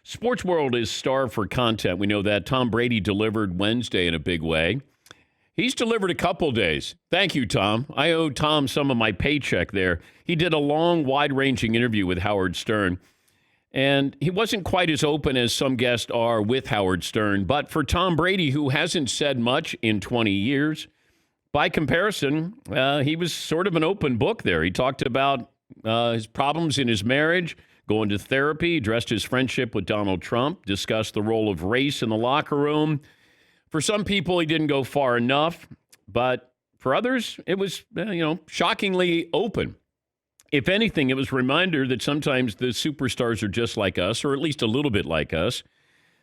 Sports world is starved for content. We know that. Tom Brady delivered Wednesday in a big way. He's delivered a couple days. Thank you, Tom. I owe Tom some of my paycheck there. He did a long, wide-ranging interview with Howard Stern, and he wasn't quite as open as some guests are with Howard Stern. But for Tom Brady, who hasn't said much in 20 years, by comparison, he was sort of an open book there. He talked about his problems in his marriage, going to therapy, addressed his friendship with Donald Trump, discussed the role of race in the locker room. For some people, he didn't go far enough, but for others, it was, shockingly open. If anything, it was a reminder that sometimes the superstars are just like us, or at least a little bit like us.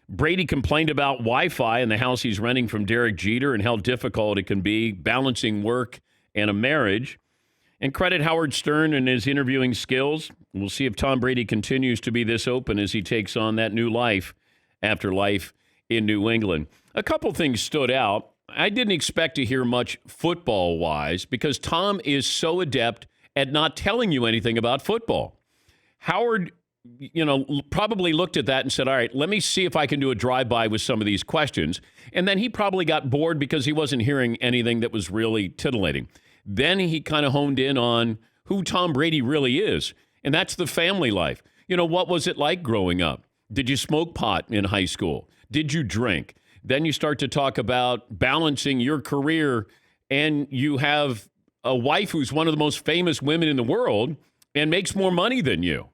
Brady complained about Wi-Fi in the house he's renting from Derek Jeter and how difficult it can be balancing work and a marriage. And credit Howard Stern and his interviewing skills. We'll see if Tom Brady continues to be this open as he takes on that new life after life in New England. A couple things stood out. I didn't expect to hear much football-wise because Tom is so adept at not telling you anything about football. Howard, probably looked at that and said, all right, let me see if I can do a drive-by with some of these questions. And then he probably got bored because he wasn't hearing anything that was really titillating. Then he kind of honed in on who Tom Brady really is, and that's the family life. What was it like growing up? Did you smoke pot in high school? Did you drink? Then you start to talk about balancing your career, and you have a wife who's one of the most famous women in the world and makes more money than you.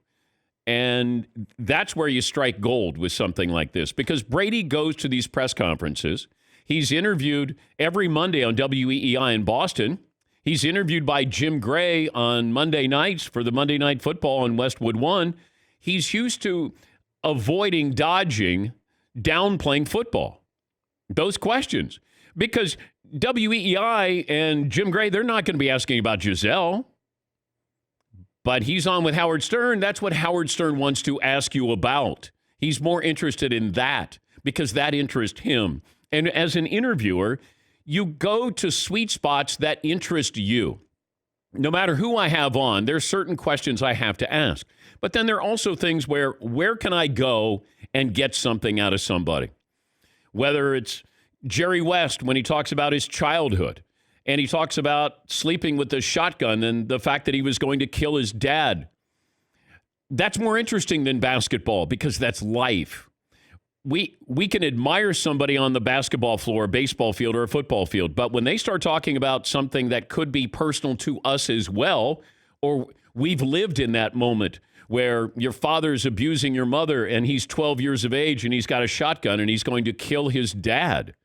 And that's where you strike gold with something like this, because Brady goes to these press conferences. He's interviewed every Monday on WEEI in Boston. He's interviewed by Jim Gray on Monday nights for the Monday Night Football on Westwood One. He's used to avoiding, dodging, downplaying football. Those questions. Because WEEI and Jim Gray, they're not going to be asking about Giselle. But he's on with Howard Stern. That's what Howard Stern wants to ask you about. He's more interested in that because that interests him. And as an interviewer, you go to sweet spots that interest you. No matter who I have on, there's certain questions I have to ask. But then there are also things where can I go and get something out of somebody? Whether it's Jerry West when he talks about his childhood, and he talks about sleeping with the shotgun and the fact that he was going to kill his dad. That's more interesting than basketball because that's life. We can admire somebody on the basketball floor, baseball field, or a football field, but when they start talking about something that could be personal to us as well, or we've lived in that moment where your father's abusing your mother and he's 12 years of age and he's got a shotgun and he's going to kill his dad.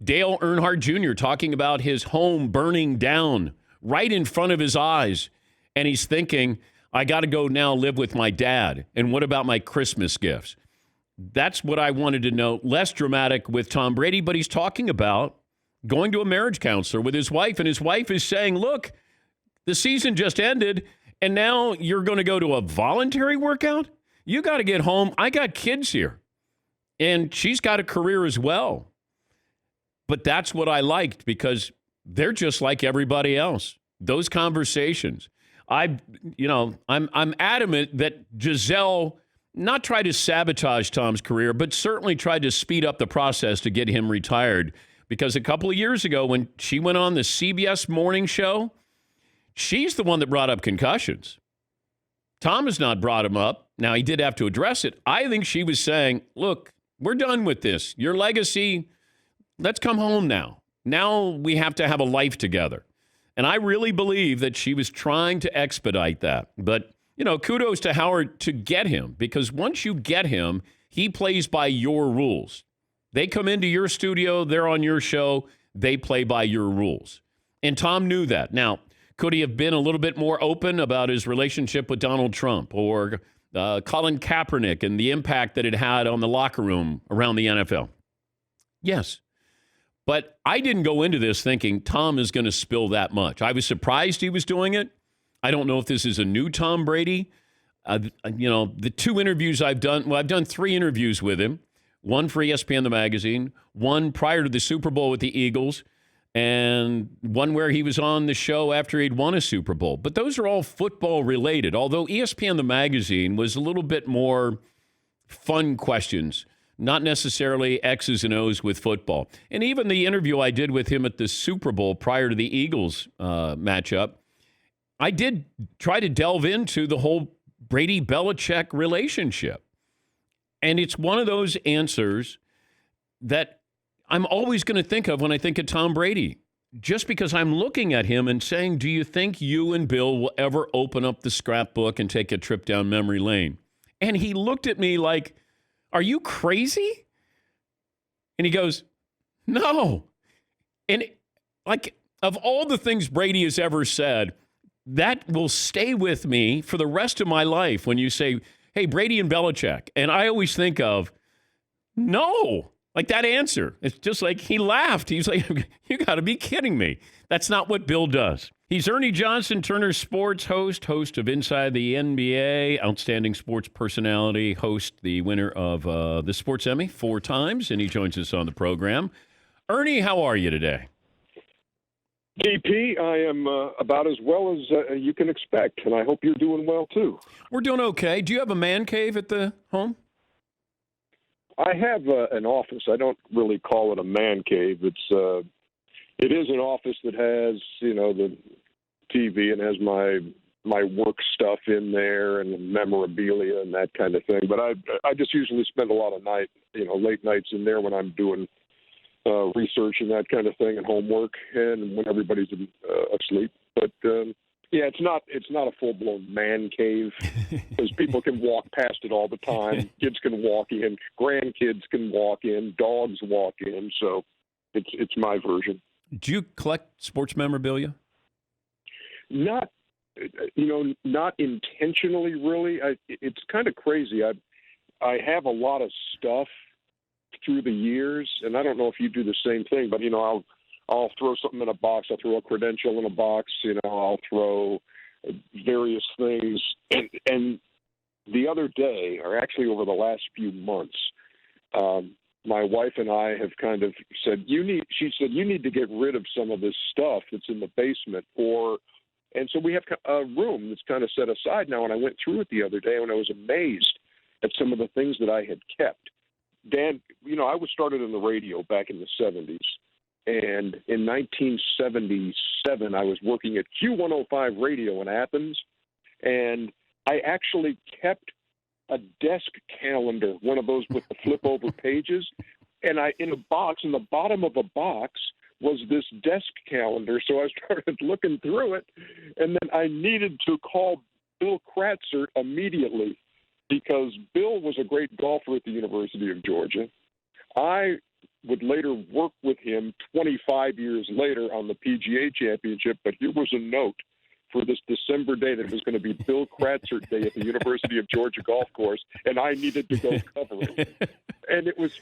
Dale Earnhardt Jr. talking about his home burning down right in front of his eyes, and he's thinking, I got to go now live with my dad, and what about my Christmas gifts? That's what I wanted to know. Less dramatic with Tom Brady, but he's talking about going to a marriage counselor with his wife, and his wife is saying, look, the season just ended, and now you're going to go to a voluntary workout? You got to get home. I got kids here. And she's got a career as well. But that's what I liked because they're just like everybody else. Those conversations. I'm adamant that Giselle not try to sabotage Tom's career, but certainly tried to speed up the process to get him retired. Because a couple of years ago when she went on the CBS morning show, she's the one that brought up concussions. Tom has not brought him up. Now, he did have to address it. I think she was saying, look, we're done with this. Your legacy, let's come home now. Now we have to have a life together. And I really believe that she was trying to expedite that. But, kudos to Howard to get him, because once you get him, he plays by your rules. They come into your studio, they're on your show, they play by your rules. And Tom knew that. Now, could he have been a little bit more open about his relationship with Donald Trump or Colin Kaepernick and the impact that it had on the locker room around the NFL? Yes. But I didn't go into this thinking Tom is going to spill that much. I was surprised he was doing it. I don't know if this is a new Tom Brady. The two interviews I've done, I've done 3 interviews with him. One for ESPN the magazine, one prior to the Super Bowl with the Eagles, and one where he was on the show after he'd won a Super Bowl. But those are all football related, although ESPN the magazine was a little bit more fun questions, not necessarily X's and O's with football. And even the interview I did with him at the Super Bowl prior to the Eagles matchup, I did try to delve into the whole Brady-Belichick relationship. And it's one of those answers that I'm always going to think of when I think of Tom Brady, just because I'm looking at him and saying, do you think you and Bill will ever open up the scrapbook and take a trip down memory lane? And he looked at me like, are you crazy? And he goes, no. And like, of all the things Brady has ever said, that will stay with me for the rest of my life when you say, hey, Brady and Belichick. And I always think of, no. Like that answer. It's just like he laughed. He's like, you got to be kidding me. That's not what Bill does. He's Ernie Johnson, Turner Sports host of Inside the NBA, outstanding sports personality, the winner of the Sports Emmy 4 times, and he joins us on the program. Ernie, how are you today? DP, I am about as well as you can expect, and I hope you're doing well, too. We're doing okay. Do you have a man cave at the home? I have an office. I don't really call it a man cave. It is an office that has, the TV and has my work stuff in there and the memorabilia and that kind of thing. But I just usually spend a lot of late nights in there when I'm doing research and that kind of thing and homework and when everybody's asleep. But yeah, it's not a full-blown man cave because people can walk past it all the time. Kids can walk in, grandkids can walk in, dogs walk in. So it's my version. Do you collect sports memorabilia? Not intentionally, really. It's kind of crazy. I have a lot of stuff through the years, and I don't know if you do the same thing, but I'll throw something in a box. I'll throw a credential in a box. I'll throw various things. And the other day, or actually over the last few months, my wife and I have kind of said, she said, you need to get rid of some of this stuff that's in the basement. And so we have a room that's kind of set aside now. And I went through it the other day and I was amazed at some of the things that I had kept. Dan, I was started in the radio back in the 70s. And in 1977, I was working at Q105 Radio in Athens, and I actually kept a desk calendar, one of those with the flip-over pages, and in a box, in the bottom of a box, was this desk calendar. So I started looking through it, and then I needed to call Bill Kratzert immediately because Bill was a great golfer at the University of Georgia. I would later work with him 25 years later on the PGA Championship, but here was a note for this December day that it was going to be Bill Kratzert Day at the University of Georgia Golf Course, and I needed to go cover it. And it was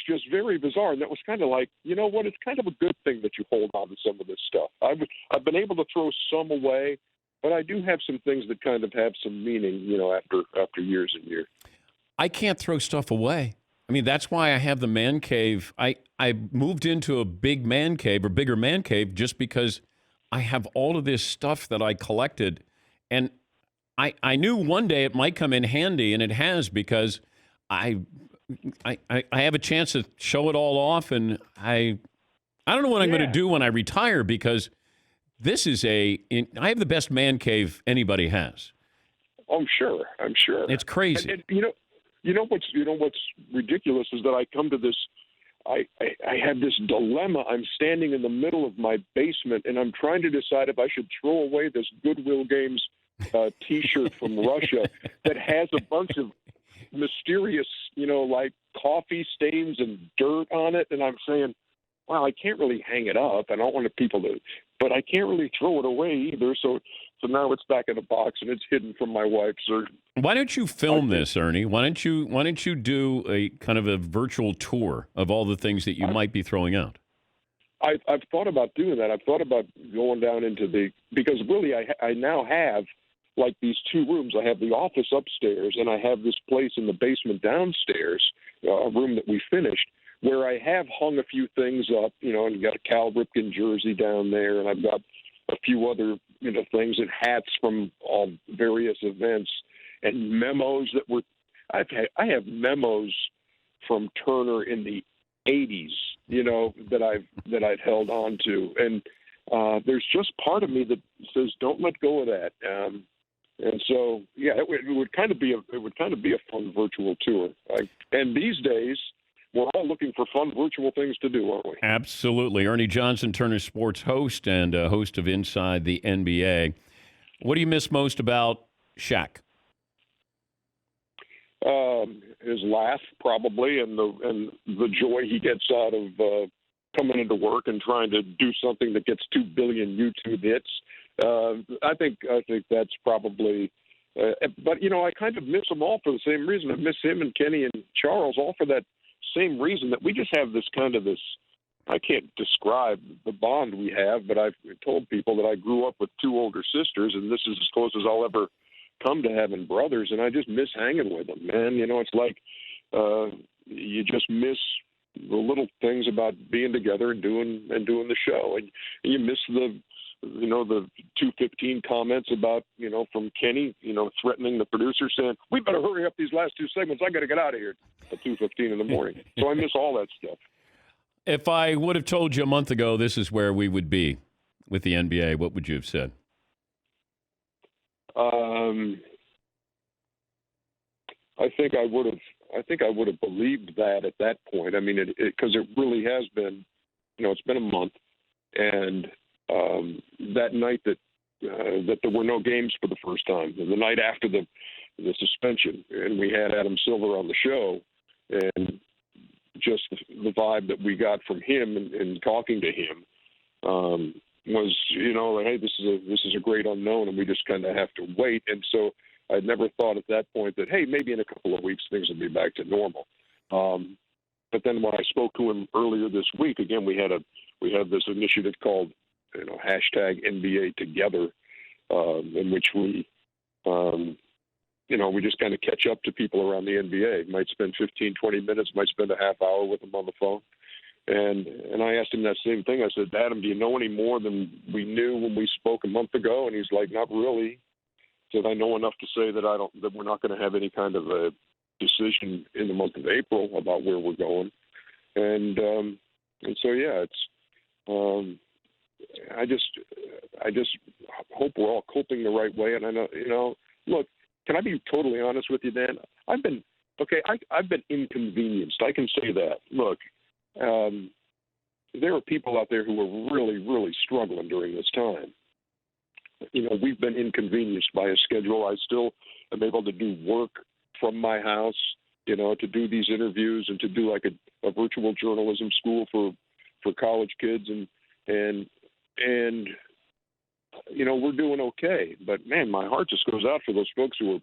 just very bizarre, and that was kind of like, you know what, it's kind of a good thing that you hold on to some of this stuff. I've been able to throw some away, but I do have some things that kind of have some meaning, after years and years. I can't throw stuff away. I mean, that's why I have the man cave. I moved into a big man cave or bigger man cave just because I have all of this stuff that I collected. And I knew one day it might come in handy, and it has, because I have a chance to show it all off. And I don't know what I'm going to do when I retire, because this is I have the best man cave anybody has. I'm sure. It's crazy. And You know what's ridiculous is that I come to this. I have this dilemma. I'm standing in the middle of my basement, and I'm trying to decide if I should throw away this Goodwill Games T-shirt from Russia that has a bunch of mysterious, like coffee stains and dirt on it. And I'm saying, well, I can't really hang it up. I don't want people to, but I can't really throw it away either. So now it's back in a box and it's hidden from my wife. So why don't you film this, Ernie? Why don't you do a kind of a virtual tour of all the things that you might be throwing out? I've thought about doing that. I've thought about going down into because really I now have like these 2 rooms. I have the office upstairs and I have this place in the basement downstairs, a room that we finished, where I have hung a few things up, and got a Cal Ripken jersey down there, and I've got a few other, things and hats from all various events and memos that were. I have memos from Turner in the '80s, that I've held on to, and there's just part of me that says don't let go of that. And so, yeah, it would kind of be a fun virtual tour. And these days, we're all looking for fun virtual things to do, aren't we? Absolutely. Ernie Johnson, Turner Sports host and host of Inside the NBA. What do you miss most about Shaq? His laugh, probably, and the joy he gets out of coming into work and trying to do something that gets 2 billion YouTube hits. I think that's probably. But I kind of miss them all for the same reason. I miss him and Kenny and Charles all for that same reason, that we just have this I can't describe the bond we have, but I've told people that I grew up with 2 older sisters, and this is as close as I'll ever come to having brothers, and I just miss hanging with them, man. It's like you just miss the little things about being together and doing the show, and you miss the 2:15 comments about from Kenny, threatening the producer, saying we better hurry up these last 2 segments. I got to get out of here at 2:15 in the morning. So I miss all that stuff. If I would have told you a month ago this is where we would be with the NBA, what would you have said? I think I would have believed that at that point. I mean, because it really has been, it's been a month, and that night that there were no games for the first time, the night after the suspension, and we had Adam Silver on the show, and just the vibe that we got from him and talking to him was, hey, this is a great unknown, and we just kind of have to wait. And so I'd never thought at that point that, hey, maybe in a couple of weeks things will be back to normal. But then when I spoke to him earlier this week, again, we had this initiative called hashtag NBA Together, in which we we just kind of catch up to people around the NBA. Might spend 15, 20 minutes, might spend a half hour with them on the phone. And I asked him that same thing. I said, Adam, do you know any more than we knew when we spoke a month ago? And he's like, not really. He said, I know enough to say that we're not going to have any kind of a decision in the month of April about where we're going. And so, yeah, it's, I just hope we're all coping the right way. And I know, look, can I be totally honest with you, Dan? I've been inconvenienced. I can say that. Look, there are people out there who are really, really struggling during this time. We've been inconvenienced by a schedule. I still am able to do work from my house, to do these interviews and to do like a virtual journalism school for college kids, and we're doing okay. But man, my heart just goes out for those folks who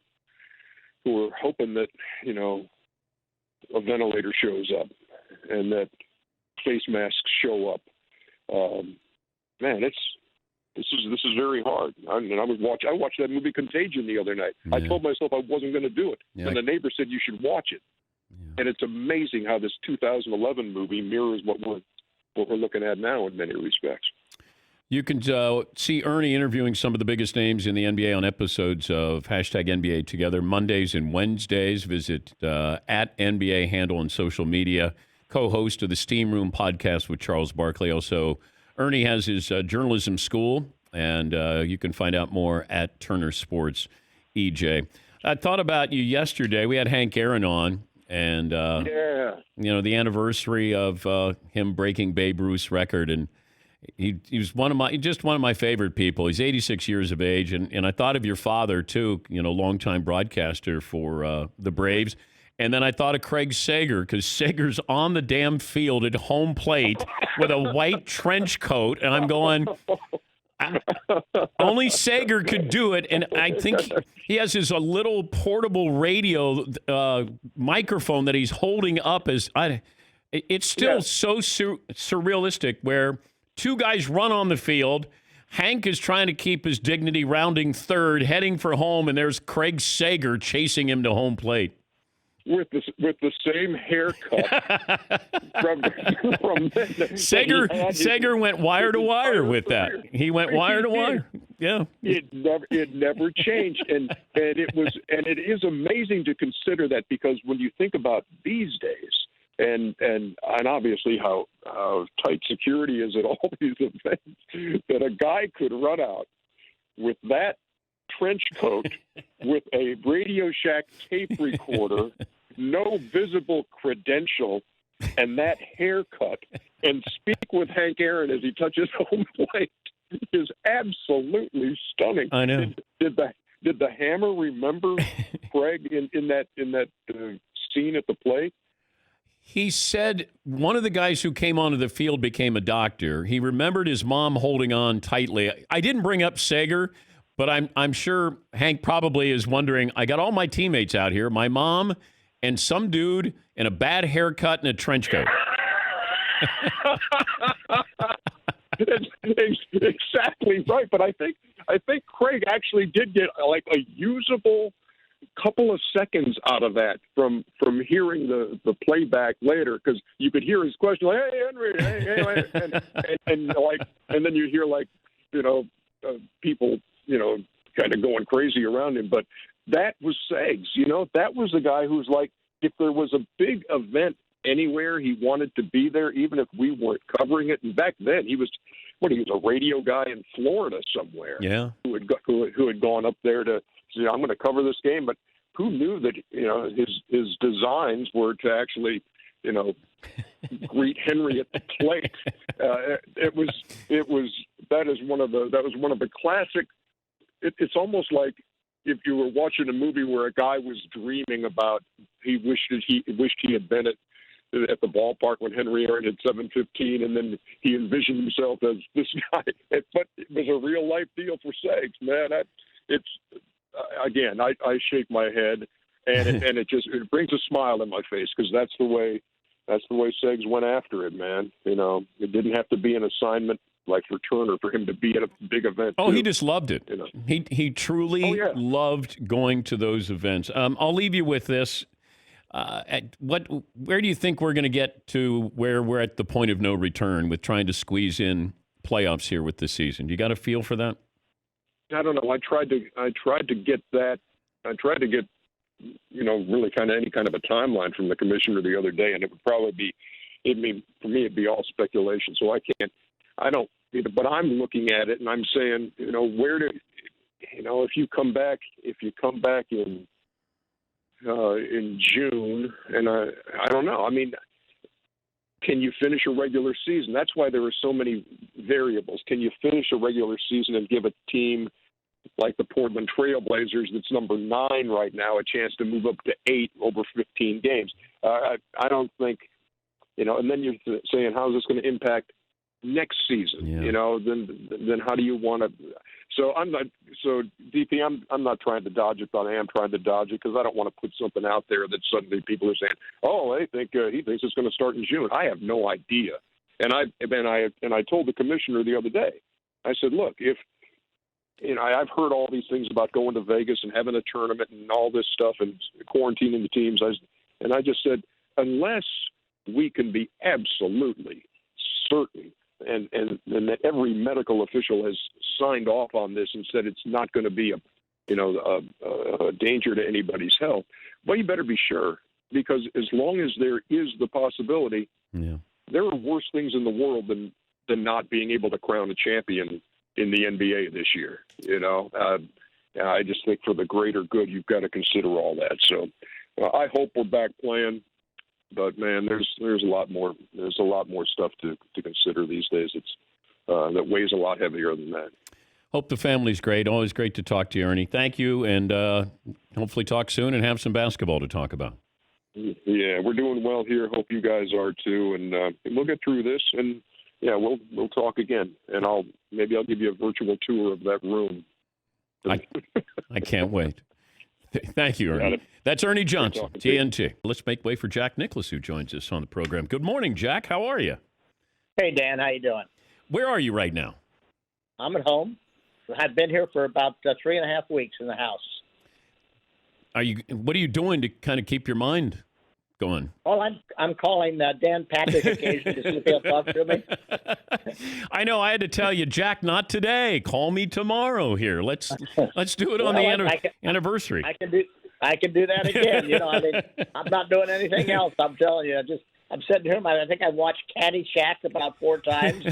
are hoping that a ventilator shows up and that face masks show up. Man, this is very hard. I watched that movie Contagion the other night. Yeah. I told myself I wasn't going to do it, and the neighbor said you should watch it. Yeah. And it's amazing how this 2011 movie mirrors what we're looking at now in many respects. You can see Ernie interviewing some of the biggest names in the NBA on episodes of hashtag NBA Together Mondays and Wednesdays. Visit at NBA handle on social media. Co-host of the Steam Room podcast with Charles Barkley. Also, Ernie has his journalism school, and you can find out more at Turner Sports EJ. I thought about you yesterday. We had Hank Aaron on, and the anniversary of him breaking Babe Ruth's record, and he was one of my favorite people. He's 86 years of age, and I thought of your father too. Longtime broadcaster for the Braves. And then I thought of Craig Sager, because Sager's on the damn field at home plate with a white trench coat. And I'm going, only Sager could do it. And I think he has his little portable radio microphone that he's holding up. It's still so surrealistic, where two guys run on the field. Hank is trying to keep his dignity, rounding third, heading for home. And there's Craig Sager chasing him to home plate. with the same haircut from Sager went wire to wire with that. He went wire to wire. Yeah. It never changed, and it is amazing to consider that, because when you think about these days, and obviously how tight security is at all these events, that a guy could run out with that trench coat, with a Radio Shack tape recorder, no visible credential, and that haircut, and speak with Hank Aaron as he touches home plate is absolutely stunning. I know. Did the Hammer remember Craig in that scene at the plate? He said one of the guys who came onto the field became a doctor. He remembered his mom holding on tightly. I didn't bring up Sager, but I'm sure Hank probably is wondering, I got all my teammates out here, my mom and some dude in a bad haircut and a trench coat. Exactly right. But I think Craig actually did get like a usable couple of seconds out of that from hearing the playback later, because you could hear his question like, "Hey Henry, hey," and then you hear people kind of going crazy around him. But that was Sags. That was the guy who's like, if there was a big event anywhere, he wanted to be there, even if we weren't covering it. And back then, he was a radio guy in Florida somewhere. Yeah, who had gone up there to say, I'm going to cover this game. But who knew that his designs were to actually greet Henry at the plate? That was one of the classic. It's almost like if you were watching a movie where a guy was dreaming about he wished he had been at the ballpark when Henry Aaron hit 715, and then he envisioned himself as this guy. But it was a real life deal for Sags, man. Again, I shake my head, and it brings a smile in my face, because that's the way Sags went after it, man. It didn't have to be an assignment like for Turner for him to be at a big event. Oh, too. he just loved it. He truly loved going to those events. I'll leave you with this. Where do you think we're going to get to where we're at the point of no return with trying to squeeze in playoffs here with this season? You got a feel for that? I don't know. I tried to get that. I tried to get, really kind of any kind of a timeline from the commissioner the other day, and it would probably be, for me, it'd be all speculation. So but I'm looking at it and I'm saying, if you come back in June, and I don't know. I mean, can you finish a regular season? That's why there are so many variables. Can you finish a regular season and give a team like the Portland Trail Blazers, that's number 9 right now, a chance to move up to 8 over 15 games? I don't think, and then you're saying, how is this going to impact next season? Yeah. Then how do you want to? So DP, I'm not trying to dodge it, but I am trying to dodge it, because I don't want to put something out there that suddenly people are saying, oh, they think he thinks it's going to start in June. I have no idea. And I told the commissioner the other day, I said, look, if I've heard all these things about going to Vegas and having a tournament and all this stuff and quarantining the teams, I just said, unless we can be absolutely certain and that every medical official has signed off on this and said it's not going to be a danger to anybody's health, well, you better be sure, because as long as there is the possibility, there are worse things in the world than not being able to crown a champion in the NBA this year. I just think for the greater good, you've got to consider all that. So I hope we're back playing. But man, there's a lot more. There's a lot more stuff to consider these days. It's that weighs a lot heavier than that. Hope the family's great. Always great to talk to you, Ernie. Thank you, and hopefully talk soon and have some basketball to talk about. Yeah, we're doing well here. Hope you guys are too, and we'll get through this. And we'll talk again. And I'll give you a virtual tour of that room. I can't wait. Thank you, Ernie. That's Ernie Johnson, TNT. Let's make way for Jack Nicklaus, who joins us on the program. Good morning, Jack. How are you? Hey, Dan. How you doing? Where are you right now? I'm at home. I've been here for about 3.5 weeks in the house. What are you doing to kind of keep your mind going? Well, I'm calling Dan Patrick occasionally to see if he'll talk to me. I know. I had to tell you, Jack, not today. Call me tomorrow. Here, let's do it on the anniversary. I can do that again. I'm not doing anything else. I'm telling you. I'm sitting here. I think I watched Caddyshack about 4 times,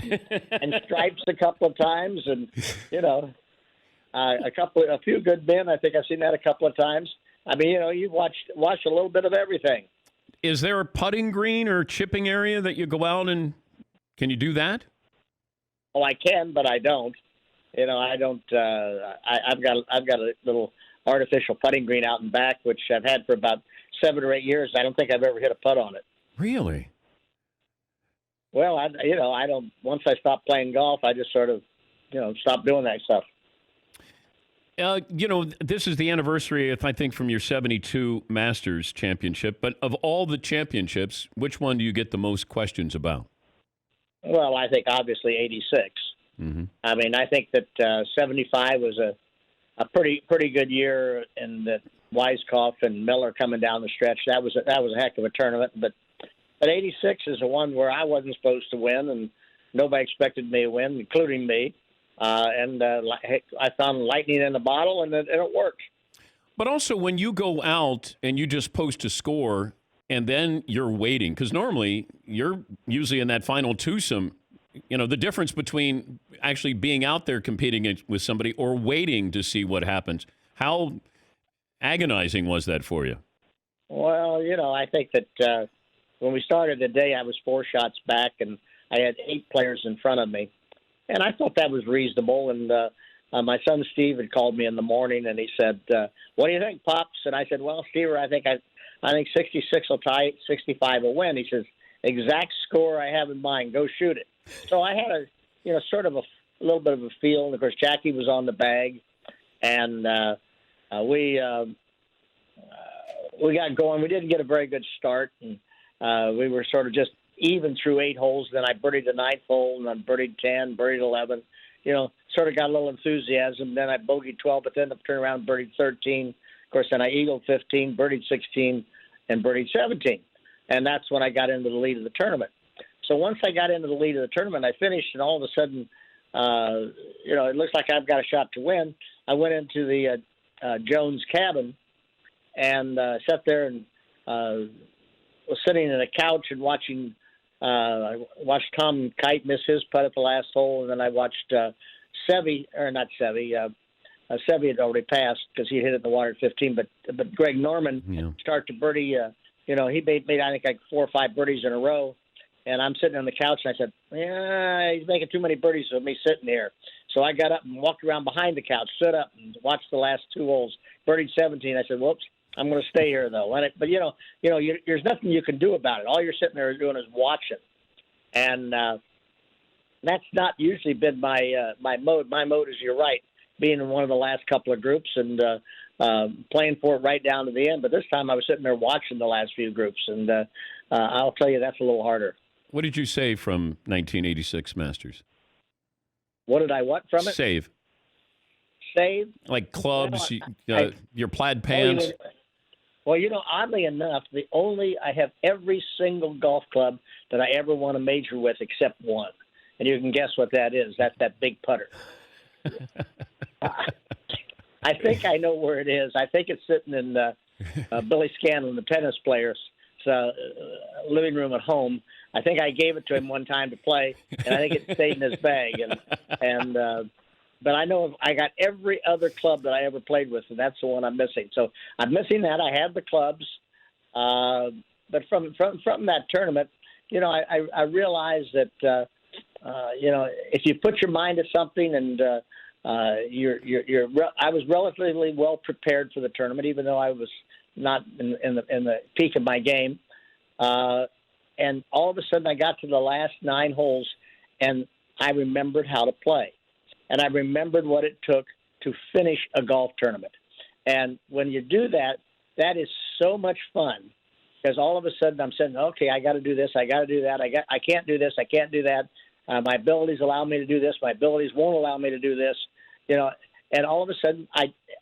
and Stripes a couple of times, and a few good men. I think I've seen that a couple of times. I mean, you've watched a little bit of everything. Is there a putting green or chipping area that you go out and can you do that? Oh, I can, but I don't. I don't. I've got a little artificial putting green out in back, which I've had for about 7 or 8 years. I don't think I've ever hit a putt on it. Really? Well, I don't. Once I stopped playing golf, I just sort of, stopped doing that stuff. This is the anniversary, I think, from your 72 Masters championship. But of all the championships, which one do you get the most questions about? Well, I think obviously 86. Mm-hmm. I mean, I think that 75 was a pretty good year, and that Weiskopf and Miller coming down the stretch. That was a heck of a tournament. But 86 is the one where I wasn't supposed to win, and nobody expected me to win, including me. I found lightning in the bottle, and it worked. But also, when you go out and you just post a score, and then you're waiting, because normally you're usually in that final twosome. The difference between actually being out there competing with somebody or waiting to see what happens. How agonizing was that for you? Well, I think that when we started the day, I was 4 shots back, and I had 8 players in front of me. And I thought that was reasonable. And my son Steve had called me in the morning, and he said, "What do you think, Pops?" And I said, "Well, Steve, I think 66 will tie it, 65 will win." He says, "Exact score I have in mind. Go shoot it." So I had sort of a little bit of a feel. And of course, Jackie was on the bag, and we got going. We didn't get a very good start, and we were sort of just even through 8 holes. Then I birdied the 9th hole, and then birdied 10, birdied 11. Sort of got a little enthusiasm. Then I bogeyed 12, but then I turned around and birdied 13. Of course, then I eagled 15, birdied 16, and birdied 17. And that's when I got into the lead of the tournament. So once I got into the lead of the tournament, I finished, and all of a sudden, it looks like I've got a shot to win. I went into the Jones cabin and sat there and was sitting in a couch and watching. I watched Tom Kite miss his putt at the last hole, and then I watched Seve had already passed because he hit it in the water at 15. But Greg Norman start to birdie. He made I think like 4 or 5 birdies in a row. And I'm sitting on the couch, and I said, "Yeah, he's making too many birdies with me sitting here." So I got up and walked around behind the couch, stood up, and watched the last 2 holes. Birdied 17. I said, "Whoops, I'm going to stay here though." But there's nothing you can do about it. All you're sitting there doing is watching, and that's not usually been my mode. My mode is, you're right, being in one of the last couple of groups and playing for it right down to the end. But this time I was sitting there watching the last few groups, and I'll tell you that's a little harder. What did you save from 1986 Masters? What did I want from it? Save. Like clubs, your plaid pants. Well, oddly enough, I have every single golf club that I ever won a major with except one. And you can guess what that is. That's that big putter. I think I know where it is. I think it's sitting in Billy Scanlon, the tennis player's living room at home. I think I gave it to him one time to play, and I think it stayed in his bag. But I know I got every other club that I ever played with, and that's the one I'm missing. So I'm missing that. I have the clubs, but from that tournament, I realized that if you put your mind to something and I was relatively well prepared for the tournament, even though I was not in the peak of my game. And all of a sudden, I got to the last 9 holes, and I remembered how to play. And I remembered what it took to finish a golf tournament. And when you do that, that is so much fun, because all of a sudden I'm saying, okay, I got to do this, I got to do that, I can't do this, I can't do that. My abilities allow me to do this, my abilities won't allow me to do this, And all of a sudden,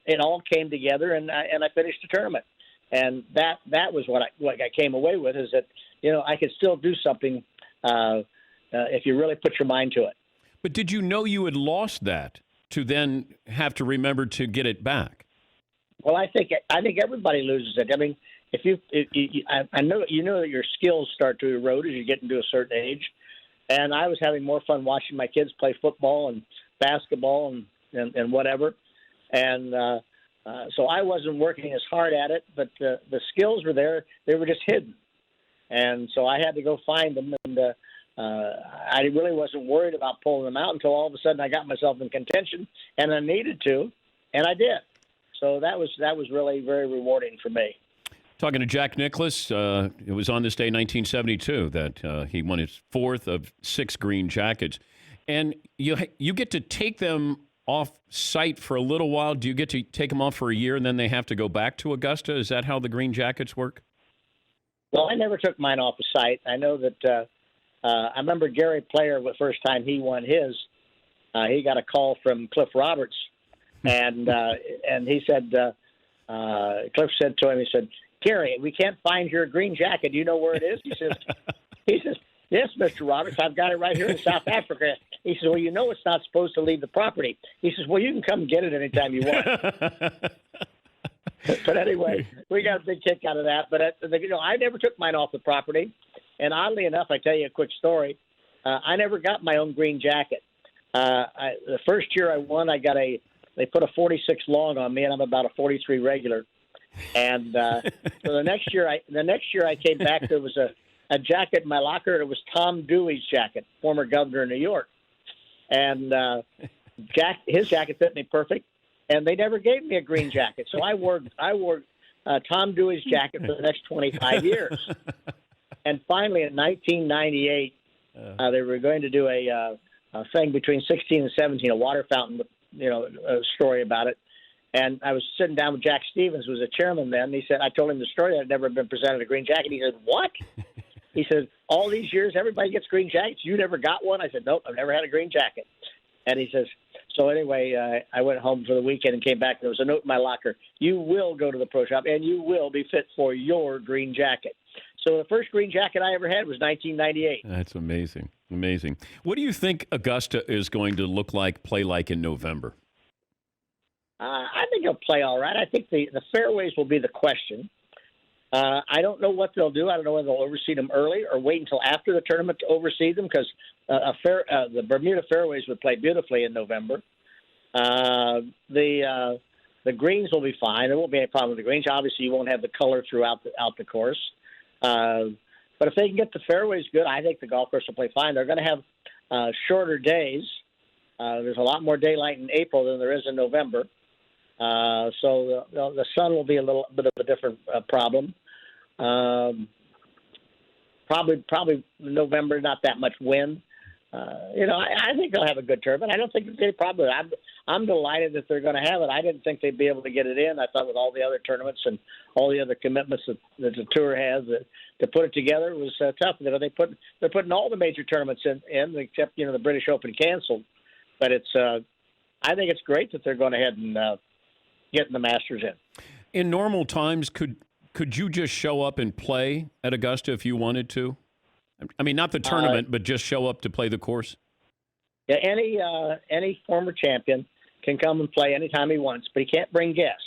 it all came together, and I finished the tournament. And that was what I came away with, is that, I could still do something if you really put your mind to it. But did you know you had lost that to then have to remember to get it back? Well, I think everybody loses it. I mean, I know that your skills start to erode as you get into a certain age, and I was having more fun watching my kids play football and basketball and whatever, and so I wasn't working as hard at it, but the skills were there. They were just hidden, and so I had to go find them, and I really wasn't worried about pulling them out until all of a sudden I got myself in contention, and I needed to, and I did. So that was really very rewarding for me. Talking to Jack Nicklaus, it was on this day, 1972, that he won his fourth of 6 green jackets. And you get to take them off site for a little while. Do you get to take them off for a year and then they have to go back to Augusta? Is that how the green jackets work? Well, I never took mine off the site. I know that I remember Gary Player, the first time he won his, he got a call from Cliff Roberts, and he said, Cliff said to him, he said, "Gary, we can't find your green jacket. Do you know where it is?" He says, "Yes, Mr. Roberts, I've got it right here in South Africa." He says, "Well, it's not supposed to leave the property." He says, "Well, you can come get it anytime you want." But anyway, we got a big kick out of that. But I never took mine off the property. And oddly enough, I tell you a quick story. I never got my own green jacket. The first year I won, they put a 46 long on me, and I'm about a 43 regular. And so the next year I came back, there was a jacket in my locker. It was Tom Dewey's jacket, former governor of New York. And his jacket fit me perfect, and they never gave me a green jacket. So I wore Tom Dewey's jacket for the next 25 years. And finally, in 1998, they were going to do a thing between 16 and 17, a water fountain, a story about it. And I was sitting down with Jack Stevens, who was a chairman then. He said, I told him the story. I'd never been presented a green jacket. He said, "What?" He said, "All these years, everybody gets green jackets. You never got one?" I said, "Nope, I've never had a green jacket." And he says, so anyway, I went home for the weekend and came back. And there was a note in my locker: "You will go to the pro shop, and you will be fit for your green jacket." So the first green jacket I ever had was 1998. That's amazing. Amazing. What do you think Augusta is going to play like in November? I think it'll play all right. I think the fairways will be the question. I don't know what they'll do. I don't know whether they'll overseed them early or wait until after the tournament to overseed them, because the Bermuda fairways would play beautifully in November. The greens will be fine. There won't be any problem with the greens. Obviously, you won't have the color throughout the course. But if they can get the fairways good, I think the golf course will play fine. They're going to have shorter days. There's a lot more daylight in April than there is in November. So the sun will be a little bit of a different problem. Probably November, not that much wind. I think they'll have a good tournament. I don't think there's any problem. I'm delighted that they're going to have it. I didn't think they'd be able to get it in. I thought with all the other tournaments and all the other commitments that the tour has, to put it together was tough. They're putting all the major tournaments in except the British Open canceled. But I think it's great that they're going ahead and getting the Masters in. In normal times, could you just show up and play at Augusta if you wanted to? I mean, not the tournament, but just show up to play the course? Yeah, any former champion can come and play anytime he wants, but he can't bring guests.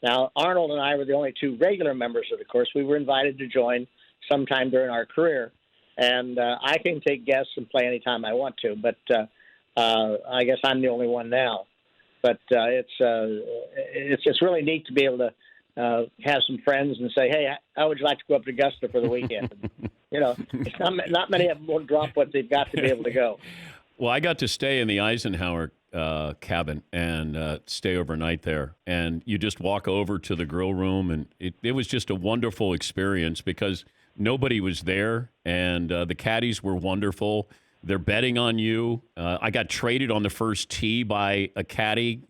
Now, Arnold and I were the only 2 regular members of the course. We were invited to join sometime during our career, and I can take guests and play anytime I want to, but I guess I'm the only one now. But it's really neat to be able to have some friends and say, "Hey, how would you like to go up to Augusta for the weekend?" It's not many of them will drop what they've got to be able to go. Well, I got to stay in the Eisenhower cabin and stay overnight there. And you just walk over to the grill room, and it was just a wonderful experience because nobody was there, and the caddies were wonderful. They're betting on you. I got traded on the first tee by a caddy.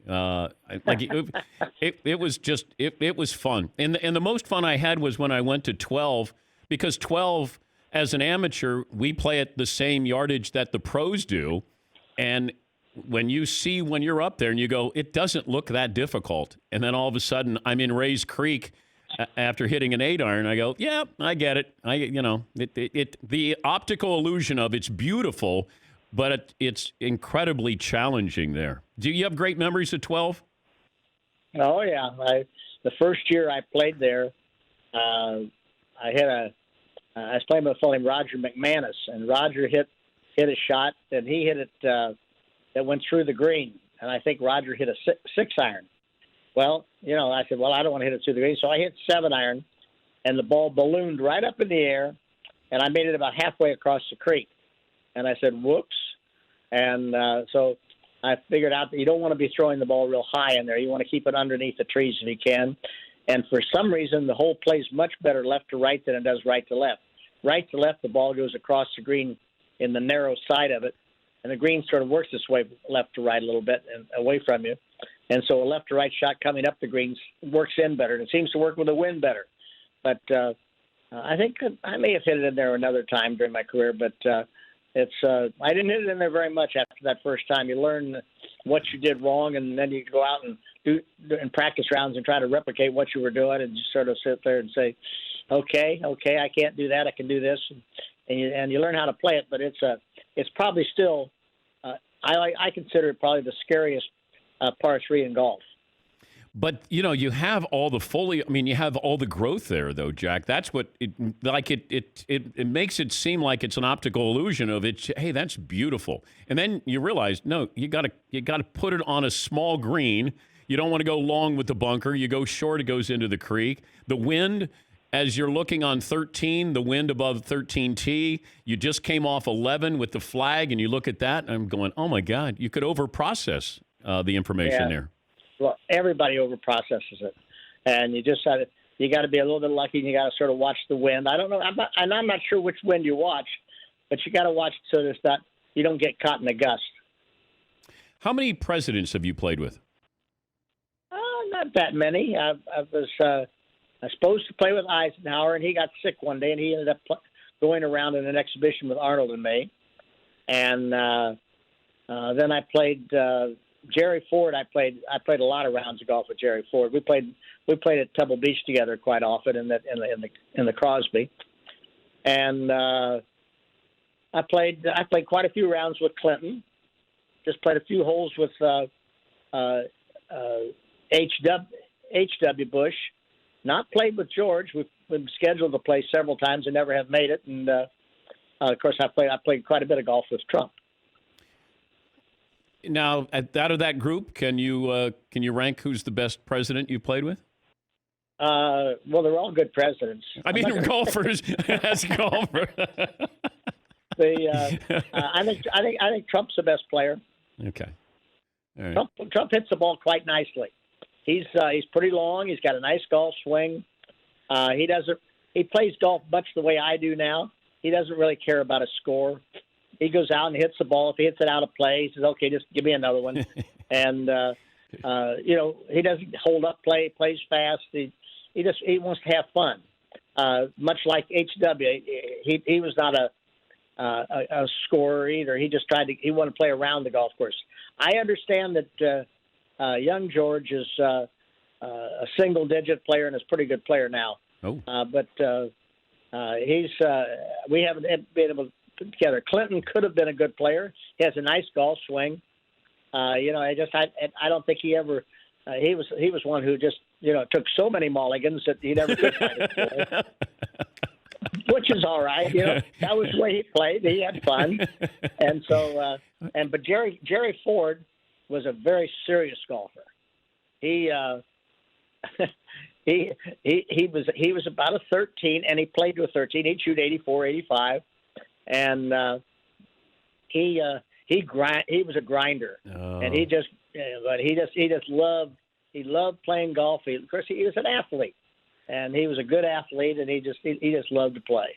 It was fun. And the most fun I had was when I went to 12, because 12, as an amateur, we play at the same yardage that the pros do. And when you see when you're up there and you go, it doesn't look that difficult. And then all of a sudden I'm in Rays Creek after hitting an 8-iron. I go, yeah, I get it. The optical illusion of it's beautiful, but it's incredibly challenging there. Do you have great memories of 12? Oh, yeah. The first year I played there, I was playing with a fellow named Roger McManus, and Roger hit a shot, and he hit it that went through the green, and I think Roger hit a 6-iron. Well, I said, I don't want to hit it through the green, so I hit 7-iron, and the ball ballooned right up in the air, and I made it about halfway across the creek. And I said, whoops. And so I figured out that you don't want to be throwing the ball real high in there. You want to keep it underneath the trees if you can. And for some reason, the hole plays much better left to right than it does right to left. Right to left, the ball goes across the green in the narrow side of it, and the green sort of works its way left to right a little bit and away from you. And so a left to right shot coming up the greens works in better, and it seems to work with the wind better. But I think I may have hit it in there another time during my career, but I didn't hit it in there very much after that first time. You learn what you did wrong, and then you go out and do in practice rounds and try to replicate what you were doing, and just sort of sit there and say, okay, I can't do that. I can do this, and you learn how to play it. But it's probably still I consider it probably the scariest par 3 in golf. But, you have all the you have all the growth there, though, Jack. That's what it makes it seem like it's an optical illusion of it. Hey, that's beautiful. And then you realize, no, you got to put it on a small green. You don't want to go long with the bunker. You go short, it goes into the creek. The wind, as you're looking on 13, the wind above 13T, you just came off 11 with the flag, and you look at that, and I'm going, oh, my God, you could overprocess the information there. Well, everybody overprocesses it, and you got to be a little bit lucky, and you got to sort of watch the wind. I don't know, I'm not sure which wind you watch, but you got to watch it so that you don't get caught in a gust. How many presidents have you played with? Not that many. I was supposed to play with Eisenhower, and he got sick one day, and he ended up going around in an exhibition with Arnold and me, and then I played. Jerry Ford, I played a lot of rounds of golf with Jerry Ford. We played at Pebble Beach together quite often in the Crosby, and I played quite a few rounds with Clinton. Just played a few holes with H.W. Bush. Not played with George. We've been scheduled to play several times and never have made it. And of course, I played quite a bit of golf with Trump. Now, out of that group, can you rank who's the best president you played with? Well, they're all good presidents. I mean, golfers as a golfer. I think Trump's the best player. Okay. All right. Trump hits the ball quite nicely. He's pretty long. He's got a nice golf swing. He plays golf much the way I do now. He doesn't really care about a score. He goes out and hits the ball. If he hits it out of play, he says, "Okay, just give me another one." And he doesn't hold up play. Plays fast. He wants to have fun. Much like H.W. He was not a scorer either. He just he wanted to play around the golf course. I understand that young George is a single-digit player and is a pretty good player now. Oh. But we haven't been able to put together. Clinton could have been a good player. He has a nice golf swing. I don't think he ever. He was one who just took so many mulligans that he never could find his play. Which is all right. That was the way he played. He had fun, and so but Jerry Ford was a very serious golfer. He was about a 13, and he played to a 13. He'd shoot 84, 85, and he was a grinder, and he loved playing golf. Of course, he was an athlete, and he was a good athlete, and he just loved to play.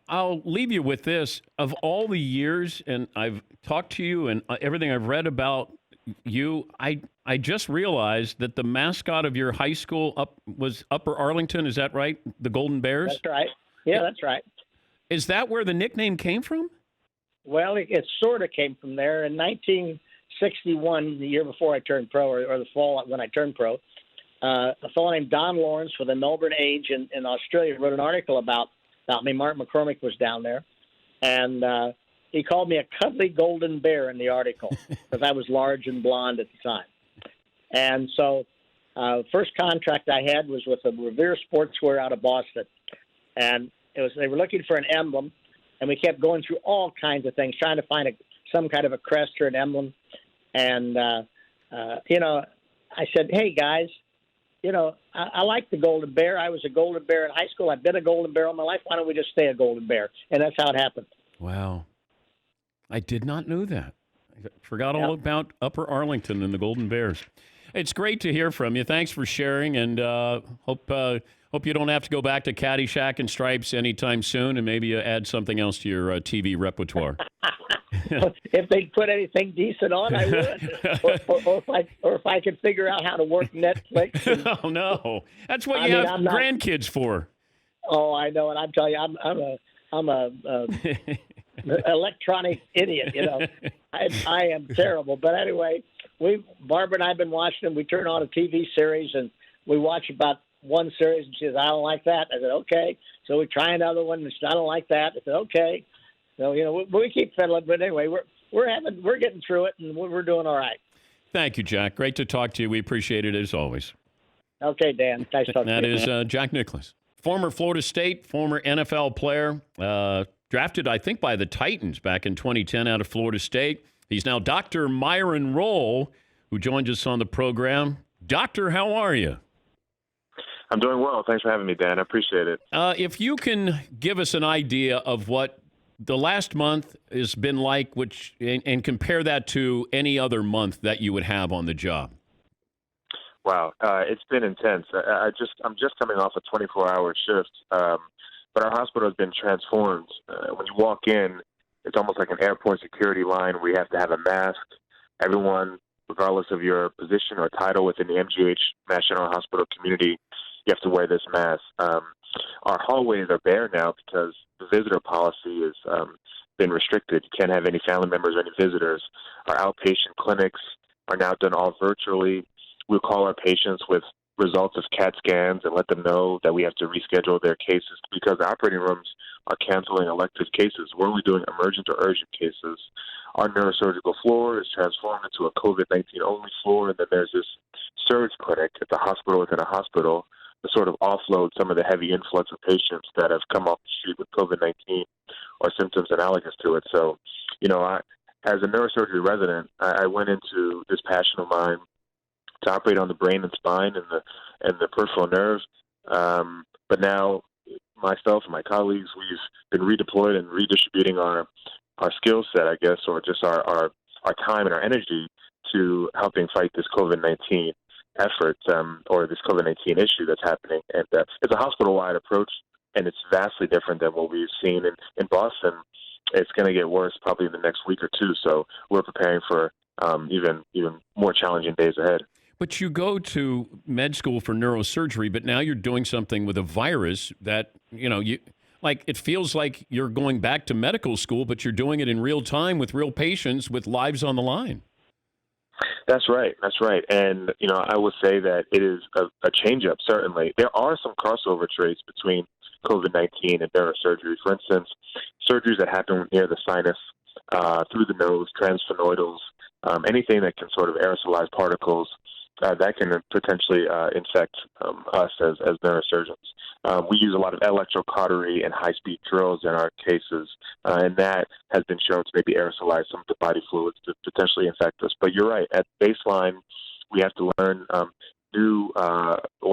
I'll leave you with this. Of all the years, and I've talked to you and everything I've read about you, I just realized that the mascot of your high school was Upper Arlington. Is that right? The Golden Bears? That's right. Yeah, that's right. Is that where the nickname came from? Well, it sort of came from there. In 61, the year before I turned pro, or the fall when I turned pro, a fellow named Don Lawrence for the Melbourne Age in Australia wrote an article about me. Mark McCormick was down there, and he called me a cuddly golden bear in the article because I was large and blonde at the time. And so first contract I had was with a Revere Sportswear out of Boston. And they were looking for an emblem, and we kept going through all kinds of things, trying to find some kind of a crest or an emblem. And, I said, hey, guys, I like the golden bear. I was a golden bear in high school. I've been a golden bear all my life. Why don't we just stay a golden bear? And that's how it happened. Wow. I did not know that. I forgot all about Upper Arlington and the Golden Bears. It's great to hear from you. Thanks for sharing, and hope you don't have to go back to Caddyshack and Stripes anytime soon, and maybe add something else to your TV repertoire. If they put anything decent on, I would. or if I could figure out how to work Netflix. Oh no, that's what you have grandkids for. Oh, I know, and I'm telling you, I'm a electronic idiot. I am terrible. But anyway, Barbara and I have been watching them. We turn on a TV series and we watch about one series, and she says, I don't like that. I said, okay. So we try another one, and she said, I don't like that. I said, okay. So we keep fiddling, but anyway, we're getting through it, and we're doing all right. Thank you, Jack. Great to talk to you. We appreciate it as always. Okay, Dan. Nice talking to you. That is Jack Nicklaus, former Florida State, former NFL player, drafted, I think, by the Titans back in 2010 out of Florida State. He's now Dr. Myron Rolle, who joins us on the program. Doctor, how are you? I'm doing well. Thanks for having me, Dan. I appreciate it. If you can give us an idea of what the last month has been like, and compare that to any other month that you would have on the job. Wow, it's been intense. I'm just coming off a 24-hour shift, but our hospital has been transformed. When you walk in, it's almost like an airport security line where you have to have a mask. Everyone, regardless of your position or title within the MGH Mass General Hospital community, you have to wear this mask. Our hallways are bare now because the visitor policy has been restricted. You can't have any family members or any visitors. Our outpatient clinics are now done all virtually. We'll call our patients with results of CAT scans and let them know that we have to reschedule their cases because the operating rooms are canceling elective cases. We're only doing emergent or urgent cases. Our neurosurgical floor is transformed into a COVID-19 only floor, and then there's this surge clinic at the hospital within a hospital to sort of offload some of the heavy influx of patients that have come off the street with COVID-19 or symptoms analogous to it. So, as a neurosurgery resident, I went into this passion of mine to operate on the brain and spine and the peripheral nerves. But now myself and my colleagues, we've been redeployed and redistributing our skill set, I guess, or just our time and our energy to helping fight this COVID-19 effort or this COVID-19 issue that's happening. And it's a hospital-wide approach, and it's vastly different than what we've seen in Boston. It's going to get worse probably in the next week or two, so we're preparing for even more challenging days ahead. But you go to med school for neurosurgery, but now you're doing something with a virus that, it feels like you're going back to medical school, but you're doing it in real time with real patients with lives on the line. That's right. And, I would say that it is a change-up, certainly. There are some crossover traits between COVID-19 and neurosurgery. For instance, surgeries that happen near the sinus, through the nose, transsphenoidals, anything that can sort of aerosolize particles, that can potentially infect us as neurosurgeons. We use a lot of electrocautery and high-speed drills in our cases, and that has been shown to maybe aerosolize some of the body fluids to potentially infect us. But you're right. At baseline, we have to learn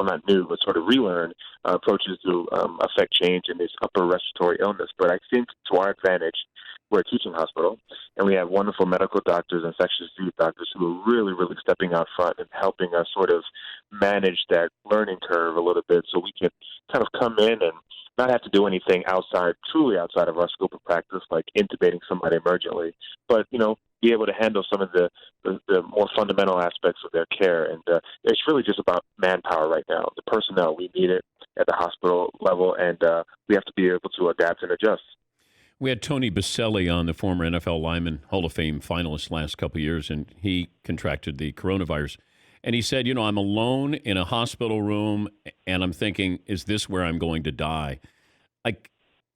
not new, but sort of relearn approaches to affect change in this upper respiratory illness. But I think to our advantage, we're a teaching hospital, and we have wonderful medical doctors and infectious disease doctors who are really, really stepping out front and helping us sort of manage that learning curve a little bit so we can kind of come in and not have to do anything truly outside of our scope of practice, like intubating somebody emergently, but, be able to handle some of the more fundamental aspects of their care. And it's really just about manpower right now. The personnel, we need it at the hospital level, and we have to be able to adapt and adjust. We had Tony Baselli on, the former NFL lineman, Hall of Fame finalist last couple of years, and he contracted the coronavirus. And he said, I'm alone in a hospital room, and I'm thinking, is this where I'm going to die? Like,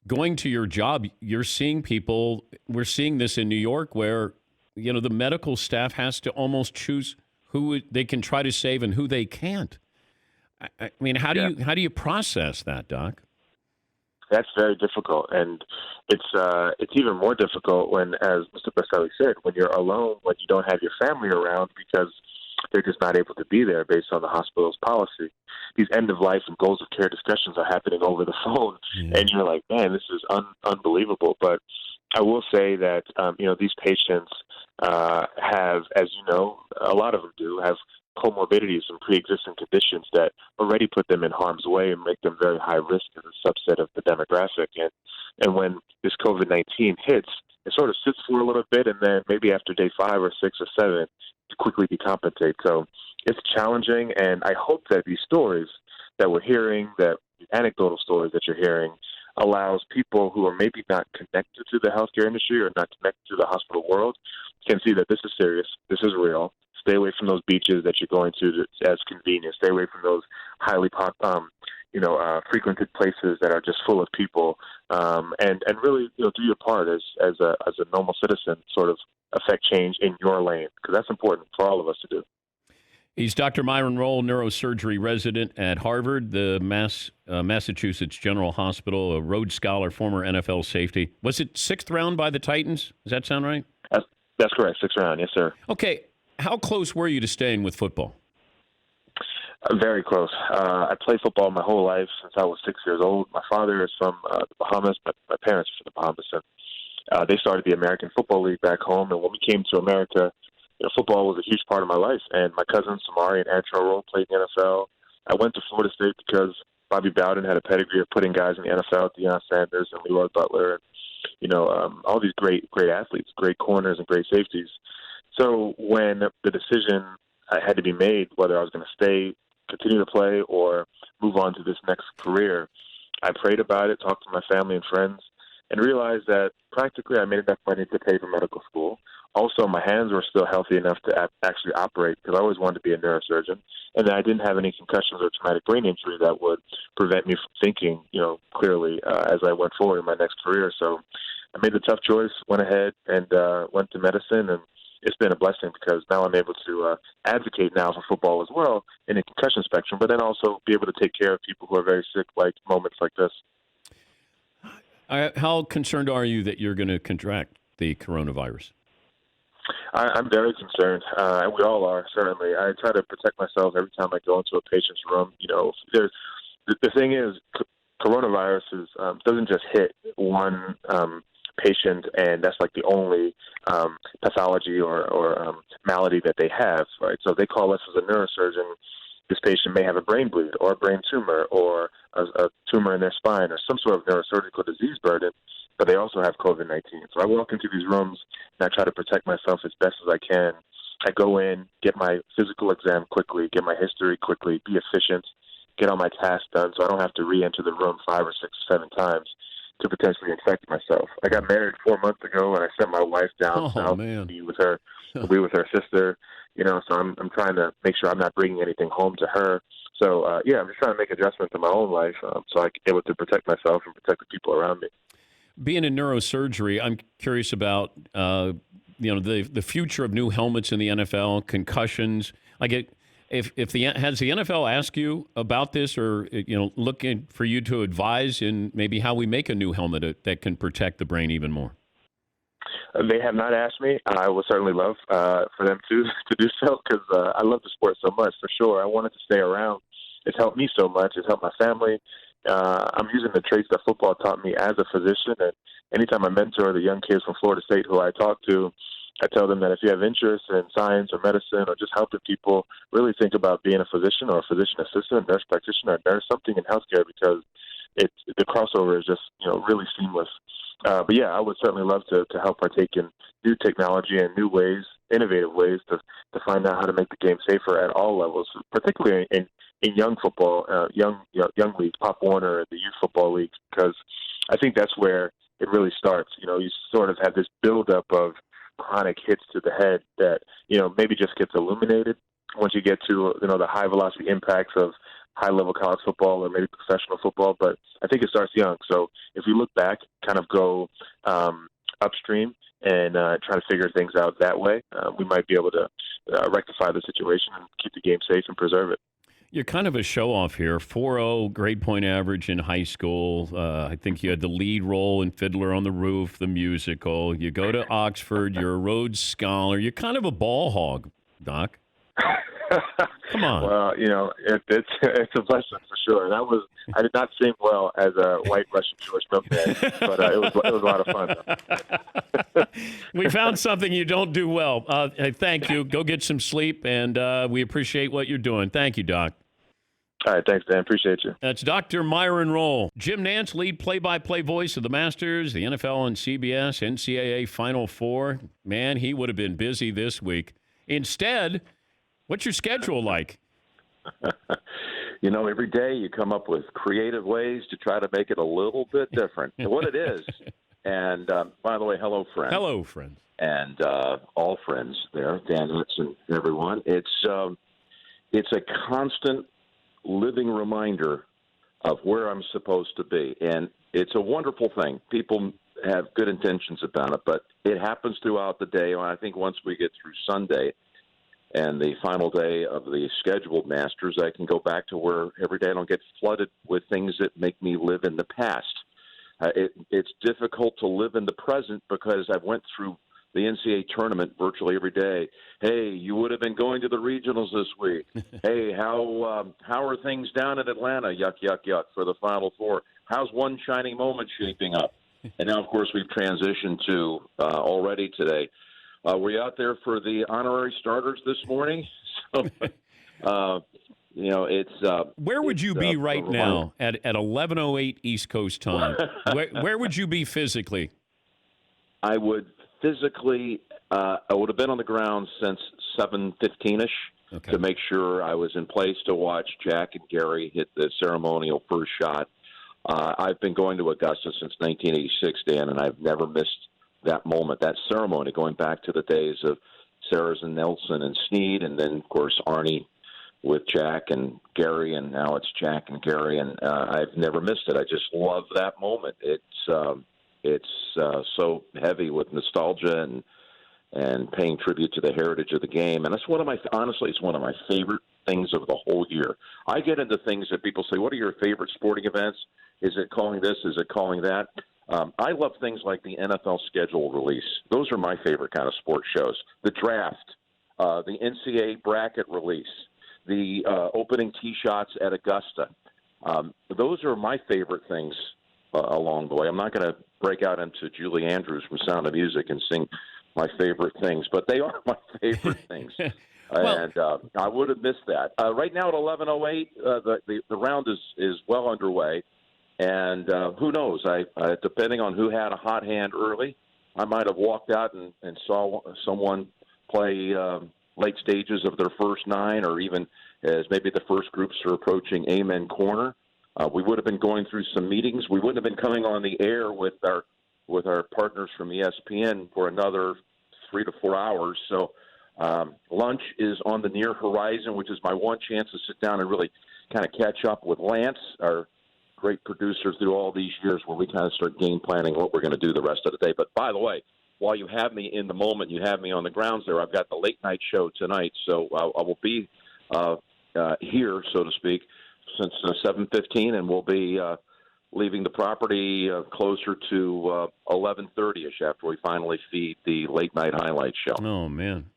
going to your job, you're seeing people, we're seeing this in New York where, the medical staff has to almost choose who they can try to save and who they can't. I mean, how do you process that, Doc? That's very difficult, and it's even more difficult when, as Mr. Baselli said, when you're alone, when you don't have your family around because they're just not able to be there based on the hospital's policy. These end-of-life and goals-of-care discussions are happening over the phone, and you're like, man, this is unbelievable. But I will say that, these patients have, as you know, a lot of them do, have comorbidities and pre-existing conditions that already put them in harm's way and make them very high risk as a subset of the demographic. And when this COVID-19 hits, it sort of sits for a little bit, and then maybe after day 5 or 6 or 7, to quickly decompensate. So it's challenging, and I hope that these stories that we're hearing, that anecdotal stories that you're hearing, allows people who are maybe not connected to the healthcare industry or not connected to the hospital world can see that this is serious, this is real. Stay away from those beaches that you're going to as convenient. Stay away from those highly frequented places that are just full of people, and really do your part as a normal citizen, sort of affect change in your lane, because that's important for all of us to do. He's Dr. Myron Rolle, neurosurgery resident at Harvard, the Massachusetts General Hospital, a Rhodes Scholar, former NFL safety. Was it 6th round by the Titans? Does that sound right? That's correct, 6th round, yes, sir. Okay, how close were you to staying with football? Very close. I played football my whole life since I was 6 years old. My father is from the Bahamas. My parents are from the Bahamas, and they started the American Football League back home. And when we came to America, football was a huge part of my life. And my cousins, Samari and Antro Rolle, played in the NFL. I went to Florida State because Bobby Bowden had a pedigree of putting guys in the NFL, Deion Sanders and Leroy Butler, and, all these great athletes, great corners and great safeties. So when the decision had to be made whether I was going to stay, continue to play, or move on to this next career, I prayed about it, talked to my family and friends, and realized that practically I made enough money to pay for medical school. Also, my hands were still healthy enough to actually operate, because I always wanted to be a neurosurgeon, and then I didn't have any concussions or traumatic brain injury that would prevent me from thinking, clearly as I went forward in my next career. So I made the tough choice, went ahead and went to medicine, and it's been a blessing because now I'm able to advocate now for football as well in the concussion spectrum, but then also be able to take care of people who are very sick, like moments like this. How concerned are you that you're going to contract the coronavirus? I'm very concerned, and we all are, certainly. I try to protect myself every time I go into a patient's room. The thing is, coronavirus doesn't just hit one patient, and that's like the only pathology or malady that they have, right? So they call us as a neurosurgeon. This patient may have a brain bleed or a brain tumor or a tumor in their spine or some sort of neurosurgical disease burden, but they also have COVID-19. So I walk into these rooms and I try to protect myself as best as I can. I go in, get my physical exam quickly, get my history quickly, be efficient, get all my tasks done so I don't have to re-enter the room 5 or 6 or 7 times to potentially infect myself. I got married 4 months ago, and I sent my wife down south to be with her sister. So I'm trying to make sure I'm not bringing anything home to her. So I'm just trying to make adjustments in my own life so I can be able to protect myself and protect the people around me. Being in neurosurgery, I'm curious about the future of new helmets in the NFL, concussions. Has the NFL asked you about this, or looking for you to advise in maybe how we make a new helmet that can protect the brain even more? They have not asked me. I would certainly love for them to do so, because I love the sport so much. For sure, I wanted to stay around. It's helped me so much. It's helped my family. I'm using the traits that football taught me as a physician, and anytime I mentor the young kids from Florida State who I talk to, I tell them that if you have interest in science or medicine or just helping people, really think about being a physician or a physician assistant, nurse practitioner, nurse, something in healthcare, because the crossover is just really seamless. But yeah, I would certainly love to help partake in new technology and new ways, innovative ways to find out how to make the game safer at all levels, particularly in young football, young leagues, Pop Warner, and the youth football leagues, because I think that's where it really starts. You sort of have this buildup of chronic hits to the head that, maybe just gets illuminated once you get to, the high velocity impacts of high level college football or maybe professional football. But I think it starts young. So if we look back, kind of go upstream and try to figure things out that way, we might be able to rectify the situation and keep the game safe and preserve it. You're kind of a show-off here. 4.0 grade point average in high school. I think you had the lead role in Fiddler on the Roof, the musical. You go to Oxford. You're a Rhodes Scholar. You're kind of a ball hog, Doc. Come on. Well, it's a blessing for sure. I did not sing well as a white Russian Jewish milkman, but it was a lot of fun. We found something you don't do well. Thank you. Go get some sleep, and we appreciate what you're doing. Thank you, Doc. All right, thanks, Dan. Appreciate you. That's Dr. Myron Rolle. Jim Nantz, lead play-by-play voice of the Masters, the NFL on CBS, NCAA Final Four. Man, he would have been busy this week. Instead, what's your schedule like? Every day you come up with creative ways to try to make it a little bit different. And what it is, and by the way, hello, friends. Hello, friends. And all friends there, Dan Nantz and everyone. It's a constant living reminder of where I'm supposed to be. And it's a wonderful thing. People have good intentions about it, but it happens throughout the day. And I think once we get through Sunday and the final day of the scheduled Masters, I can go back to where every day I don't get flooded with things that make me live in the past. It's difficult to live in the present because I went through the NCAA tournament virtually every day. Hey, you would have been going to the regionals this week. Hey, how are things down in Atlanta? Yuck, yuck, yuck for the Final Four. How's one shining moment shaping up? And now, of course, we've transitioned to already today. Were you out there for the honorary starters this morning? So, it's. Where would you be right now at 11:08 East Coast time? Where would you be physically? I would physically. I would have been on the ground since 7:15ish to make sure I was in place to watch Jack and Gary hit the ceremonial first shot. I've been going to Augusta since 1986, Dan, and I've never missed that moment, that ceremony, going back to the days of Sarahs and Nelson and Snead, and then, of course, Arnie with Jack and Gary, and now it's Jack and Gary, and I've never missed it. I just love that moment. It's so heavy with nostalgia and paying tribute to the heritage of the game, and it's honestly, it's one of my favorite things of the whole year. I get into things that people say, what are your favorite sporting events? Is it calling this? Is it calling that? I love things like the NFL schedule release. Those are my favorite kind of sports shows. The draft, the NCAA bracket release, the opening tee shots at Augusta. Those are my favorite things along the way. I'm not going to break out into Julie Andrews from Sound of Music and sing my favorite things, but they are my favorite things. And I would have missed that. Right now at 11:08, the round is well underway. And who knows? Depending on who had a hot hand early, I might have walked out and saw someone play late stages of their first nine, or even as maybe the first groups are approaching Amen Corner. We would have been going through some meetings. We wouldn't have been coming on the air with our partners from ESPN for another 3 to 4 hours. So lunch is on the near horizon, which is my one chance to sit down and really kind of catch up with Lance, our great producers through all these years, where we kind of start game planning what we're going to do the rest of the day. But by the way, while you have me in the moment, you have me on the grounds there, I've got the late night show tonight. So I will be here, so to speak, since 7:15, and we'll be leaving the property closer to 11:30ish after we finally feed the late night highlight show. Oh, man.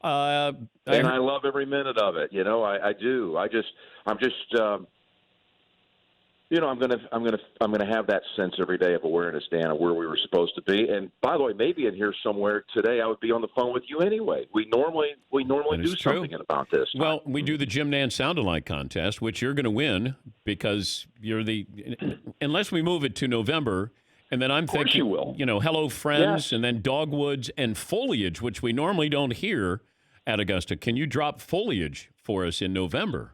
And I love every minute of it. I do. I'm gonna have that sense every day of awareness, Dan, of where we were supposed to be. And by the way, maybe in here somewhere today, I would be on the phone with you anyway. We normally do something about this. Well, we do the Jim Nantz Sound Alike contest, which you're going to win because you're unless we move it to November. And then I'm thinking, you will. Hello Friends, and then Dogwoods and Foliage, which we normally don't hear at Augusta. Can you drop Foliage for us in November?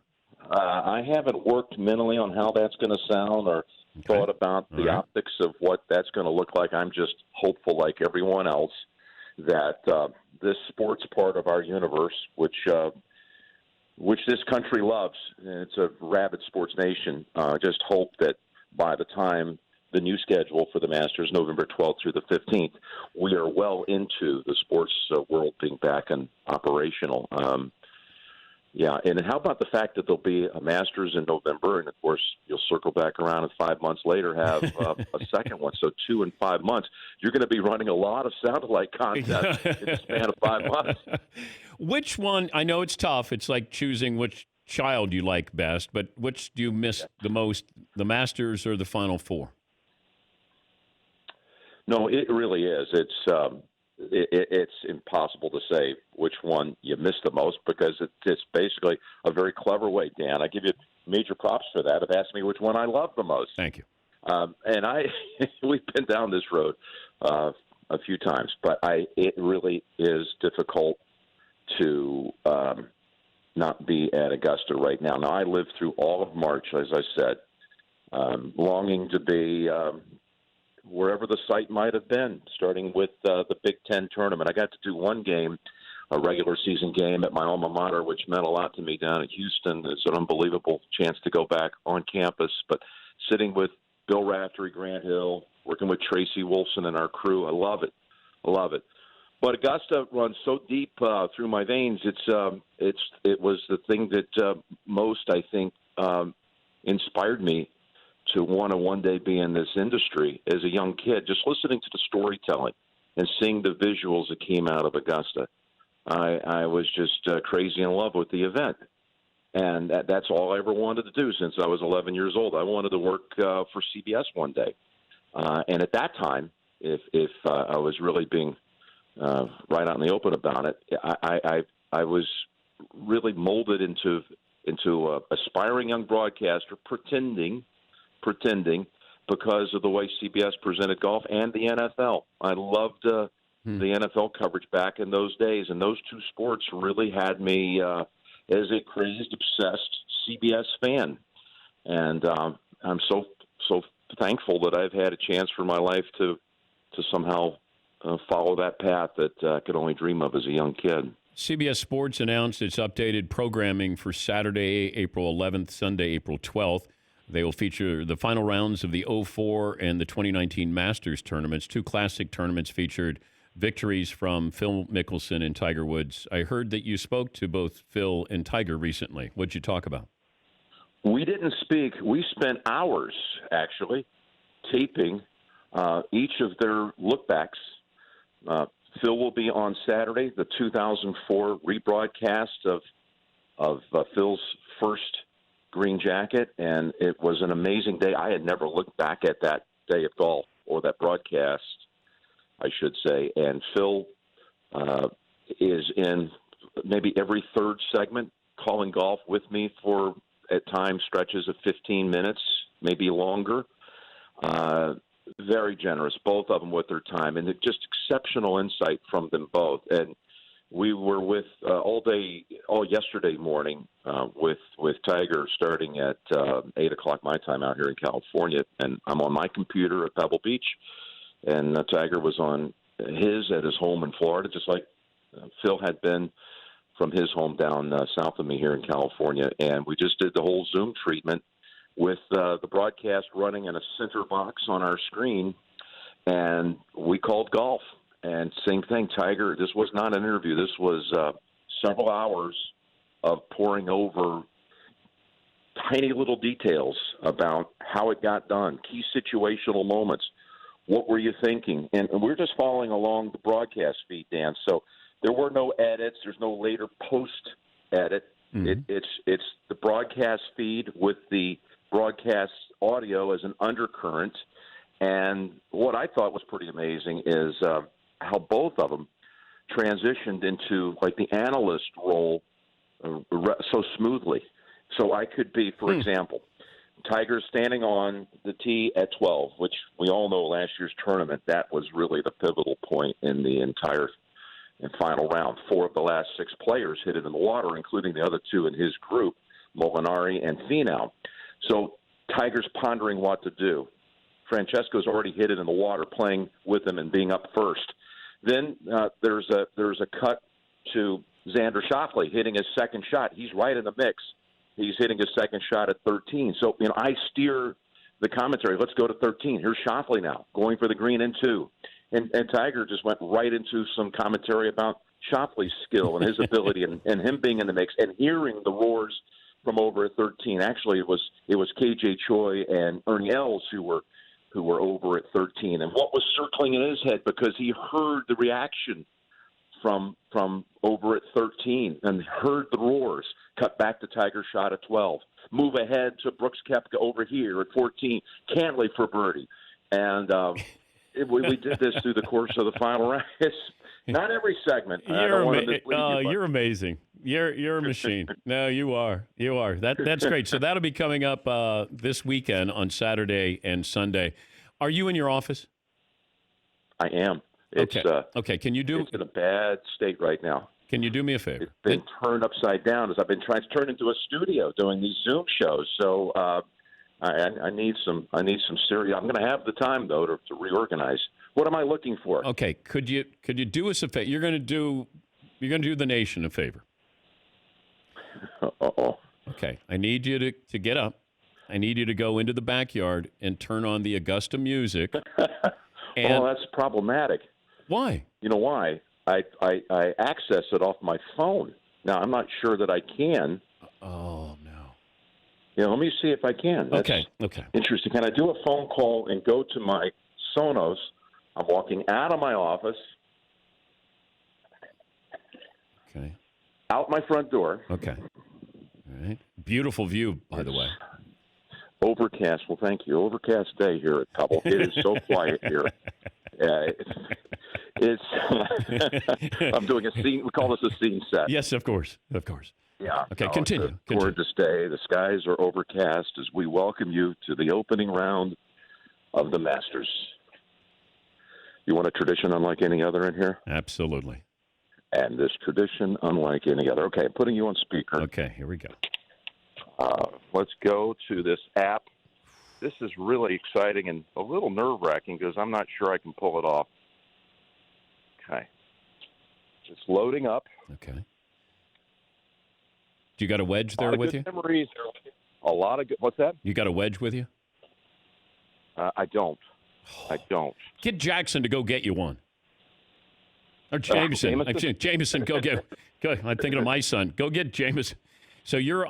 I haven't worked mentally on how that's going to sound or thought about the optics of what that's going to look like. I'm just hopeful, like everyone else, that this sports part of our universe, which this country loves, and it's a rabid sports nation, just hope that by the time the new schedule for the Masters, November 12th through the 15th, we are well into the sports world being back and operational. Yeah, and how about the fact that there'll be a Masters in November, and, of course, you'll circle back around and 5 months later have a second one. So 2 and 5 months. You're going to be running a lot of satellite contests in the span of 5 months. Which one? I know it's tough. It's like choosing which child you like best, but which do you miss the most, the Masters or the Final Four? No, it really is. It's impossible to say which one you miss the most because it's basically a very clever way, Dan. I give you major props for that of asking me which one I love the most. Thank you. And we've been down this road a few times, but it really is difficult to not be at Augusta right now. Now, I lived through all of March, as I said, longing to be wherever the site might have been, starting with the Big Ten tournament. I got to do one game, a regular season game at my alma mater, which meant a lot to me down at Houston. It's an unbelievable chance to go back on campus. But sitting with Bill Raftery, Grant Hill, working with Tracy Wolfson and our crew, I love it. I love it. But Augusta runs so deep through my veins. It was the thing that most, I think, inspired me to want to one day be in this industry as a young kid. Just listening to the storytelling and seeing the visuals that came out of Augusta, I was just crazy in love with the event. And that's all I ever wanted to do since I was 11 years old. I wanted to work for CBS one day. And at that time, if I was really being right out in the open about it, I was really molded into an aspiring young broadcaster, pretending because of the way CBS presented golf and the NFL. I loved the NFL coverage back in those days, and those two sports really had me as a crazed, obsessed CBS fan. And I'm so thankful that I've had a chance for my life to somehow follow that path that I could only dream of as a young kid. CBS Sports announced its updated programming for Saturday, April 11th, Sunday, April 12th. They will feature the final rounds of the 04 and the 2019 Masters tournaments. Two classic tournaments featured victories from Phil Mickelson and Tiger Woods. I heard that you spoke to both Phil and Tiger recently. What'd you talk about? We didn't speak. We spent hours, actually, taping each of their look-backs. Phil will be on Saturday, the 2004 rebroadcast of Phil's first green jacket, and it was an amazing day. I had never looked back at that day of golf, or that broadcast, I should say. And Phil is in maybe every third segment calling golf with me for, at times, stretches of 15 minutes, maybe longer. Very generous, both of them with their time, and just exceptional insight from them both. And we were with all yesterday morning with Tiger starting at 8 o'clock my time out here in California, and I'm on my computer at Pebble Beach, and Tiger was on his at his home in Florida, just like Phil had been from his home down south of me here in California, and we just did the whole Zoom treatment with the broadcast running in a center box on our screen, and we called golf. And same thing, Tiger, this was not an interview. This was several hours of poring over tiny little details about how it got done, key situational moments. What were you thinking? And we're just following along the broadcast feed, Dan. So there were no edits. There's no later post-edit. Mm-hmm. It's the broadcast feed with the broadcast audio as an undercurrent. And what I thought was pretty amazing is how both of them transitioned into like the analyst role so smoothly. So I could be, for example, Tiger standing on the tee at 12, which we all know last year's tournament, that was really the pivotal point in the entire and final round. 4 of the last 6 players hit it in the water, including the other 2 in his group. Molinari, and Finau. So Tiger's pondering what to do. Francesco's already hit it in the water, playing with him and being up first. Then there's a cut to Xander Schauffele hitting his second shot. He's right in the mix. He's hitting his second shot at 13. So, I steer the commentary. Let's go to 13. Here's Schauffele now, going for the green in 2. And Tiger just went right into some commentary about Schauffele's skill and his ability and him being in the mix and hearing the roars from over at 13. Actually, it was KJ Choi and Ernie Els who were over at 13. And what was circling in his head, because he heard the reaction from over at 13 and heard the roars, cut back to Tiger's shot at 12. Move ahead to Brooks Koepka over here at 14. Cantlay for birdie. And we did this through the course of the final round. It's not every segment. You're amazing. You're a machine. No, you are. That's great. So that'll be coming up this weekend on Saturday and Sunday. Are you in your office? I am. Okay. Can you do? It's in a bad state right now. Can you do me a favor? It's been turned upside down as I've been trying to turn into a studio doing these Zoom shows. So I need some serious. I'm going to have the time though to reorganize. What am I looking for? Okay. Could you do us a favor? You're going to do the nation a favor. Uh-oh. Okay. I need you to get up. I need you to go into the backyard and turn on the Augusta music. Oh, that's problematic. Why? You know why? I access it off my phone. Now, I'm not sure that I can. Oh, no. Let me see if I can. That's okay. Interesting. Can I do a phone call and go to my Sonos? I'm walking out of my office. Okay. Out my front door. Okay. All right. Beautiful view, by the way. Overcast. Well, thank you. Overcast day here at Cubble. It is so quiet here. It's I'm doing a scene. We call this a scene set. Yes, of course. Yeah. Okay, continue. It's a gorgeous day. The skies are overcast as we welcome you to the opening round of the Masters. You want a tradition unlike any other in here? Absolutely. And this tradition unlike any other. Okay, I'm putting you on speaker. Okay, here we go. Let's go to this app. This is really exciting and a little nerve-wracking because I'm not sure I can pull it off. Okay. It's loading up. Okay. Do you got a wedge there with you? Memories. A lot of good. What's that? You got a wedge with you? I don't. Get Jackson to go get you one. Or Jameson. Jameson, go get. Go. I'm thinking of my son. Go get Jameson. So are you?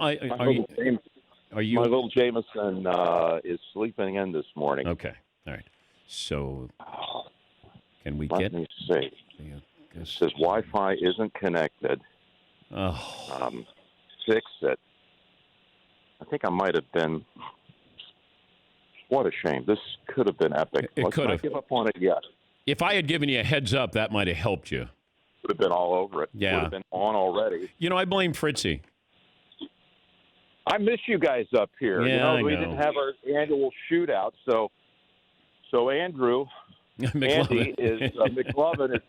My little Jameson is sleeping in this morning. Okay. All right. So can we Let me see. It says Wi-Fi isn't connected. Oh. Fix it. I think I might have been. What a shame. This could have been epic. It could have. Give up on it yet. If I had given you a heads up, that might have helped you. Would have been all over it. Yeah. Would have been on already. I blame Fritzy. I miss you guys up here. Yeah, we didn't have our annual shootout, so Andrew, Andy is McLovin is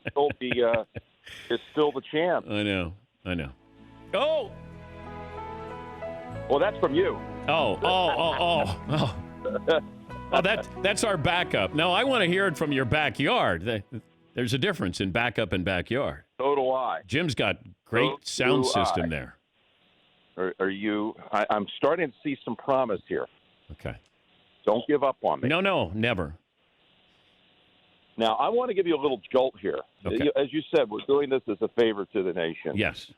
still the champ. I know. Oh. Well, that's from you. Oh. That's our backup. No, I want to hear it from your backyard. There's a difference in backup and backyard. So do I. Jim's got great sound system there. Are you? I'm starting to see some promise here. Okay. Don't give up on me. No, never. Now, I want to give you a little jolt here. Okay. As you said, we're doing this as a favor to the nation. Yes.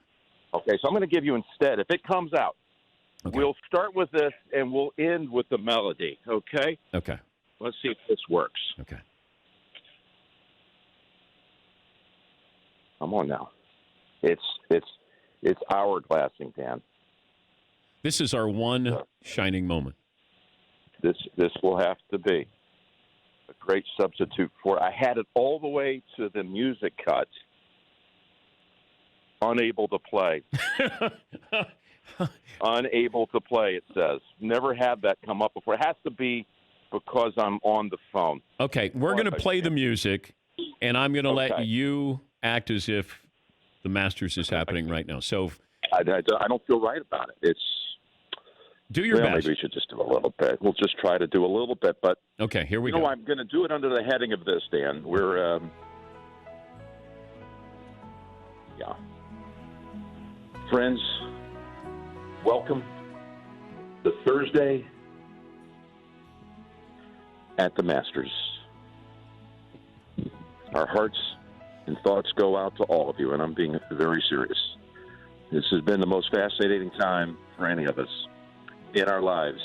Okay, so I'm going to give you instead, if it comes out, we'll start with this and we'll end with the melody, okay? Okay. Let's see if this works. Okay. Come on now. It's hourglassing, Dan. This is our one shining moment. This will have to be a great substitute for it. I had it all the way to the music cut. Unable to play. Unable to play, it says. Never had that come up before. It has to be because I'm on the phone. Okay, we're going to play the music, and I'm going to let you act as if the Masters is happening right now. So I don't feel right about it. Do your best. Maybe we should just do a little bit. We'll just try to do a little bit. But okay, here we go. I'm going to do it under the heading of this, Dan. We're friends, welcome to Thursday at the Masters. Our hearts and thoughts go out to all of you, and I'm being very serious. This has been the most fascinating time for any of us in our lives.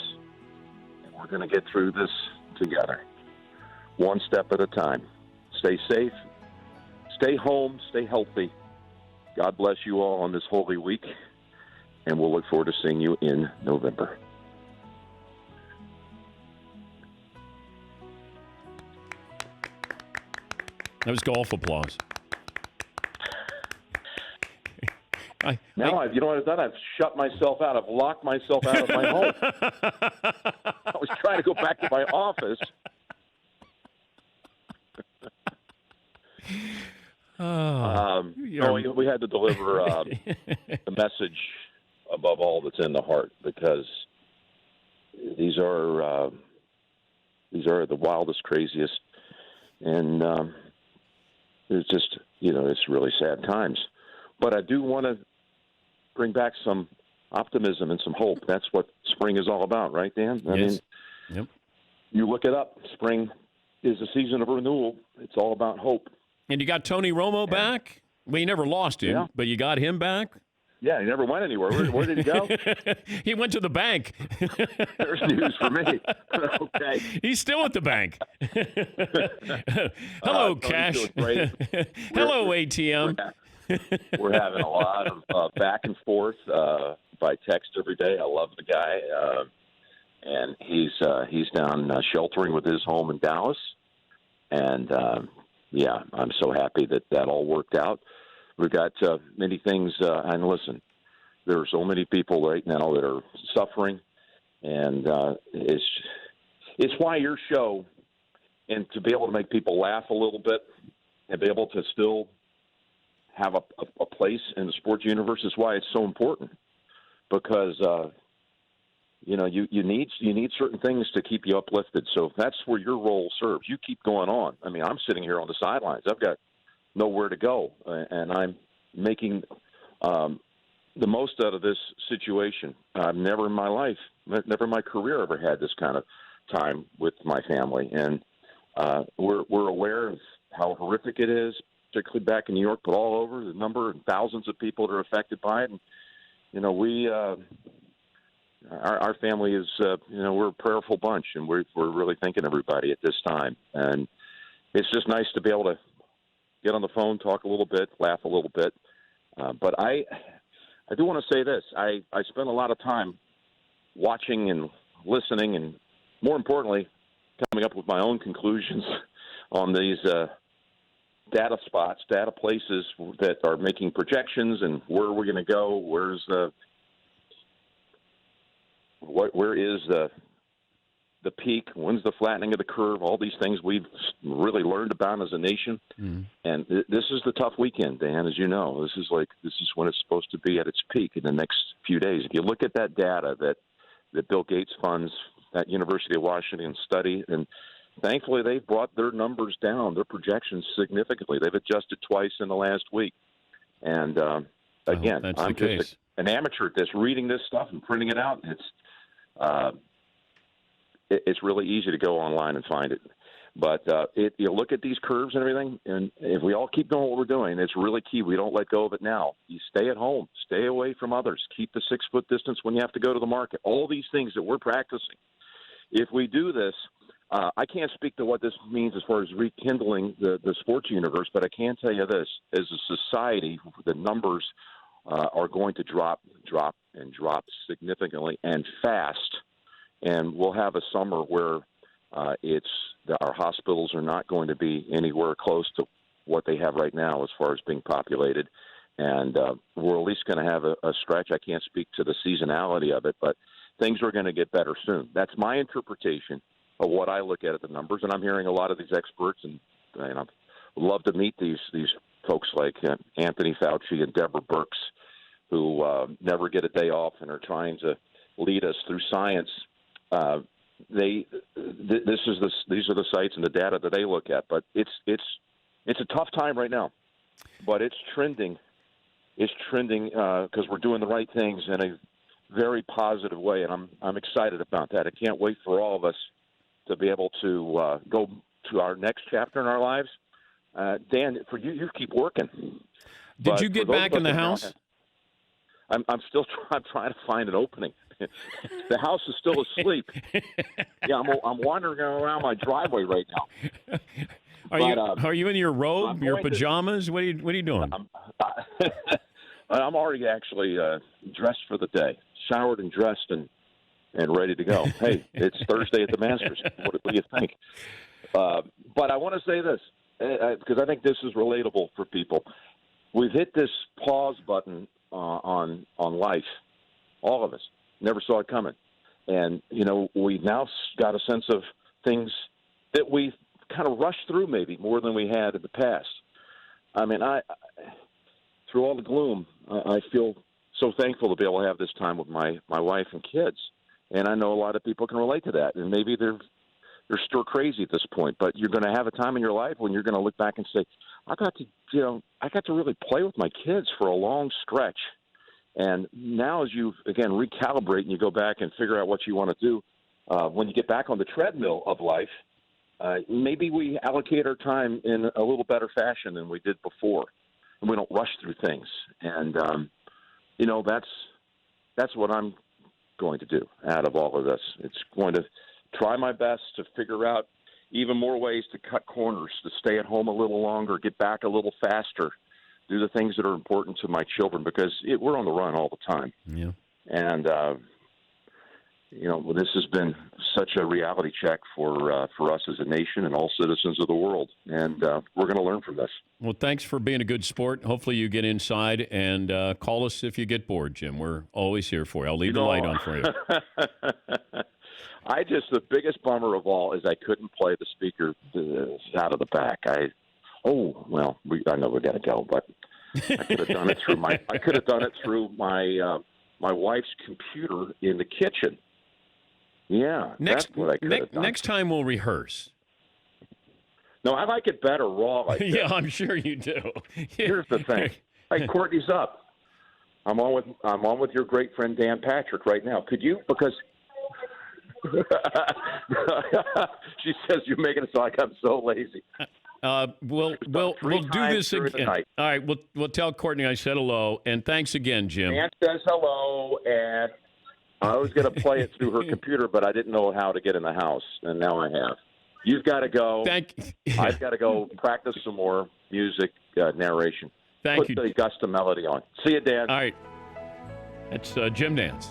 And we're going to get through this together, one step at a time. Stay safe, stay home, stay healthy. God bless you all on this Holy Week, and we'll look forward to seeing you in November. That was golf applause. You know what I've done? I've shut myself out. I've locked myself out of my home. I was trying to go back to my office. We had to deliver the message above all that's in the heart, because these are the wildest, craziest, and it's just, it's really sad times. But I do want to bring back some optimism and some hope. That's what spring is all about, right, Dan? I mean, yep. You look it up. Spring is a season of renewal. It's all about hope. And you got Tony Romo back? Well, you never lost him, but you got him back? Yeah, he never went anywhere. Where did he go? He went to the bank. There's news for me. Okay. He's still at the bank. Hello, Cash. Hello, ATM. We're having a lot of back and forth by text every day. I love the guy, and he's down sheltering with his home in Dallas, and I'm so happy that all worked out. We've got many things, and listen, there are so many people right now that are suffering, and it's why your show, and to be able to make people laugh a little bit and be able to still have a place in the sports universe, is why it's so important, because you need certain things to keep you uplifted. So that's where your role serves. You keep going on. I mean, I'm sitting here on the sidelines. I've got nowhere to go, and I'm making the most out of this situation. I've never in my life, never in my career, ever had this kind of time with my family, and we're aware of how horrific it is, particularly back in New York, but all over, the number and thousands of people that are affected by it. And we our family is we're a prayerful bunch, and we're really thinking of everybody at this time, and it's just nice to be able to get on the phone, talk a little bit, laugh a little bit. But I do want to say this. I spent a lot of time watching and listening, and more importantly, coming up with my own conclusions on these data spots, data places that are making projections, and where we're going to go. Where is the peak? When's the flattening of the curve? All these things we've really learned about as a nation. Mm-hmm. And this is the tough weekend, Dan, as you know. This is when it's supposed to be at its peak in the next few days. If you look at that data that Bill Gates funds, that University of Washington study, and thankfully they've brought their numbers down, their projections significantly. They've adjusted twice in the last week. And again, I'm just an amateur at this, reading this stuff and printing it out. It's really easy to go online and find it. But you look at these curves and everything, and if we all keep doing what we're doing, it's really key. We don't let go of it now. You stay at home. Stay away from others. Keep the 6-foot distance when you have to go to the market. All these things that we're practicing. If we do this, I can't speak to what this means as far as rekindling the sports universe, but I can tell you this. As a society, the numbers are going to drop significantly and fast. And we'll have a summer where our hospitals are not going to be anywhere close to what they have right now as far as being populated. And we're at least going to have a stretch. I can't speak to the seasonality of it, but things are going to get better soon. That's my interpretation of what I look at the numbers. And I'm hearing a lot of these experts, and I'd love to meet these folks like Anthony Fauci and Deborah Birx, who never get a day off and are trying to lead us through science. These are the sites and the data that they look at. But it's a tough time right now. But it's trending. It's trending because we're doing the right things in a very positive way, and I'm excited about that. I can't wait for all of us to be able to go to our next chapter in our lives. Dan, for you keep working. Did you get back in the house? I'm trying to find an opening. The house is still asleep. Yeah, I'm wandering around my driveway right now. Are you in your robe, your pajamas? What are you doing? I'm already actually dressed for the day, showered and dressed and ready to go. Hey, it's Thursday at the Masters. What do you think? But I want to say this because I think this is relatable for people. We've hit this pause button on life. All of us never saw it coming, and we now got a sense of things that we kind of rushed through maybe more than we had in the past. I mean, through all the gloom, I feel so thankful to be able to have this time with my wife and kids. And I know a lot of people can relate to that. And maybe they're still crazy at this point, but you're going to have a time in your life when you're going to look back and say, I got to really play with my kids for a long stretch. And now as you, again, recalibrate and you go back and figure out what you want to do, when you get back on the treadmill of life, maybe we allocate our time in a little better fashion than we did before. And we don't rush through things. And, that's what I'm going to do out of all of this. It's going to try my best to figure out even more ways to cut corners, to stay at home a little longer, get back a little faster, do the things that are important to my children because we're on the run all the time. Yeah. And, this has been such a reality check for us as a nation and all citizens of the world. And we're going to learn from this. Well, thanks for being a good sport. Hopefully you get inside and call us if you get bored, Jim. We're always here for you. I'll leave the light on for you. The biggest bummer of all is I couldn't play the speaker out of the back. I know we got to go, but I could have done it through my wife's computer in the kitchen. Yeah, that's what I could have done. Next time we'll rehearse. No, I like it better raw like this. Yeah, I'm sure you do. Here's the thing. Hey, Courtney's up. I'm on with your great friend Dan Patrick right now. Could you? Because she says you're making it sound like I'm so lazy. We'll do this again. All right, we'll tell Courtney I said hello, and thanks again, Jim. Dan says hello, and I was going to play it through her computer, but I didn't know how to get in the house, and now I have. You've got to go. I've got to go practice some more music narration. Thank you. Put the Augusta melody on. See you, Dan. All right. That's Jim Nantz.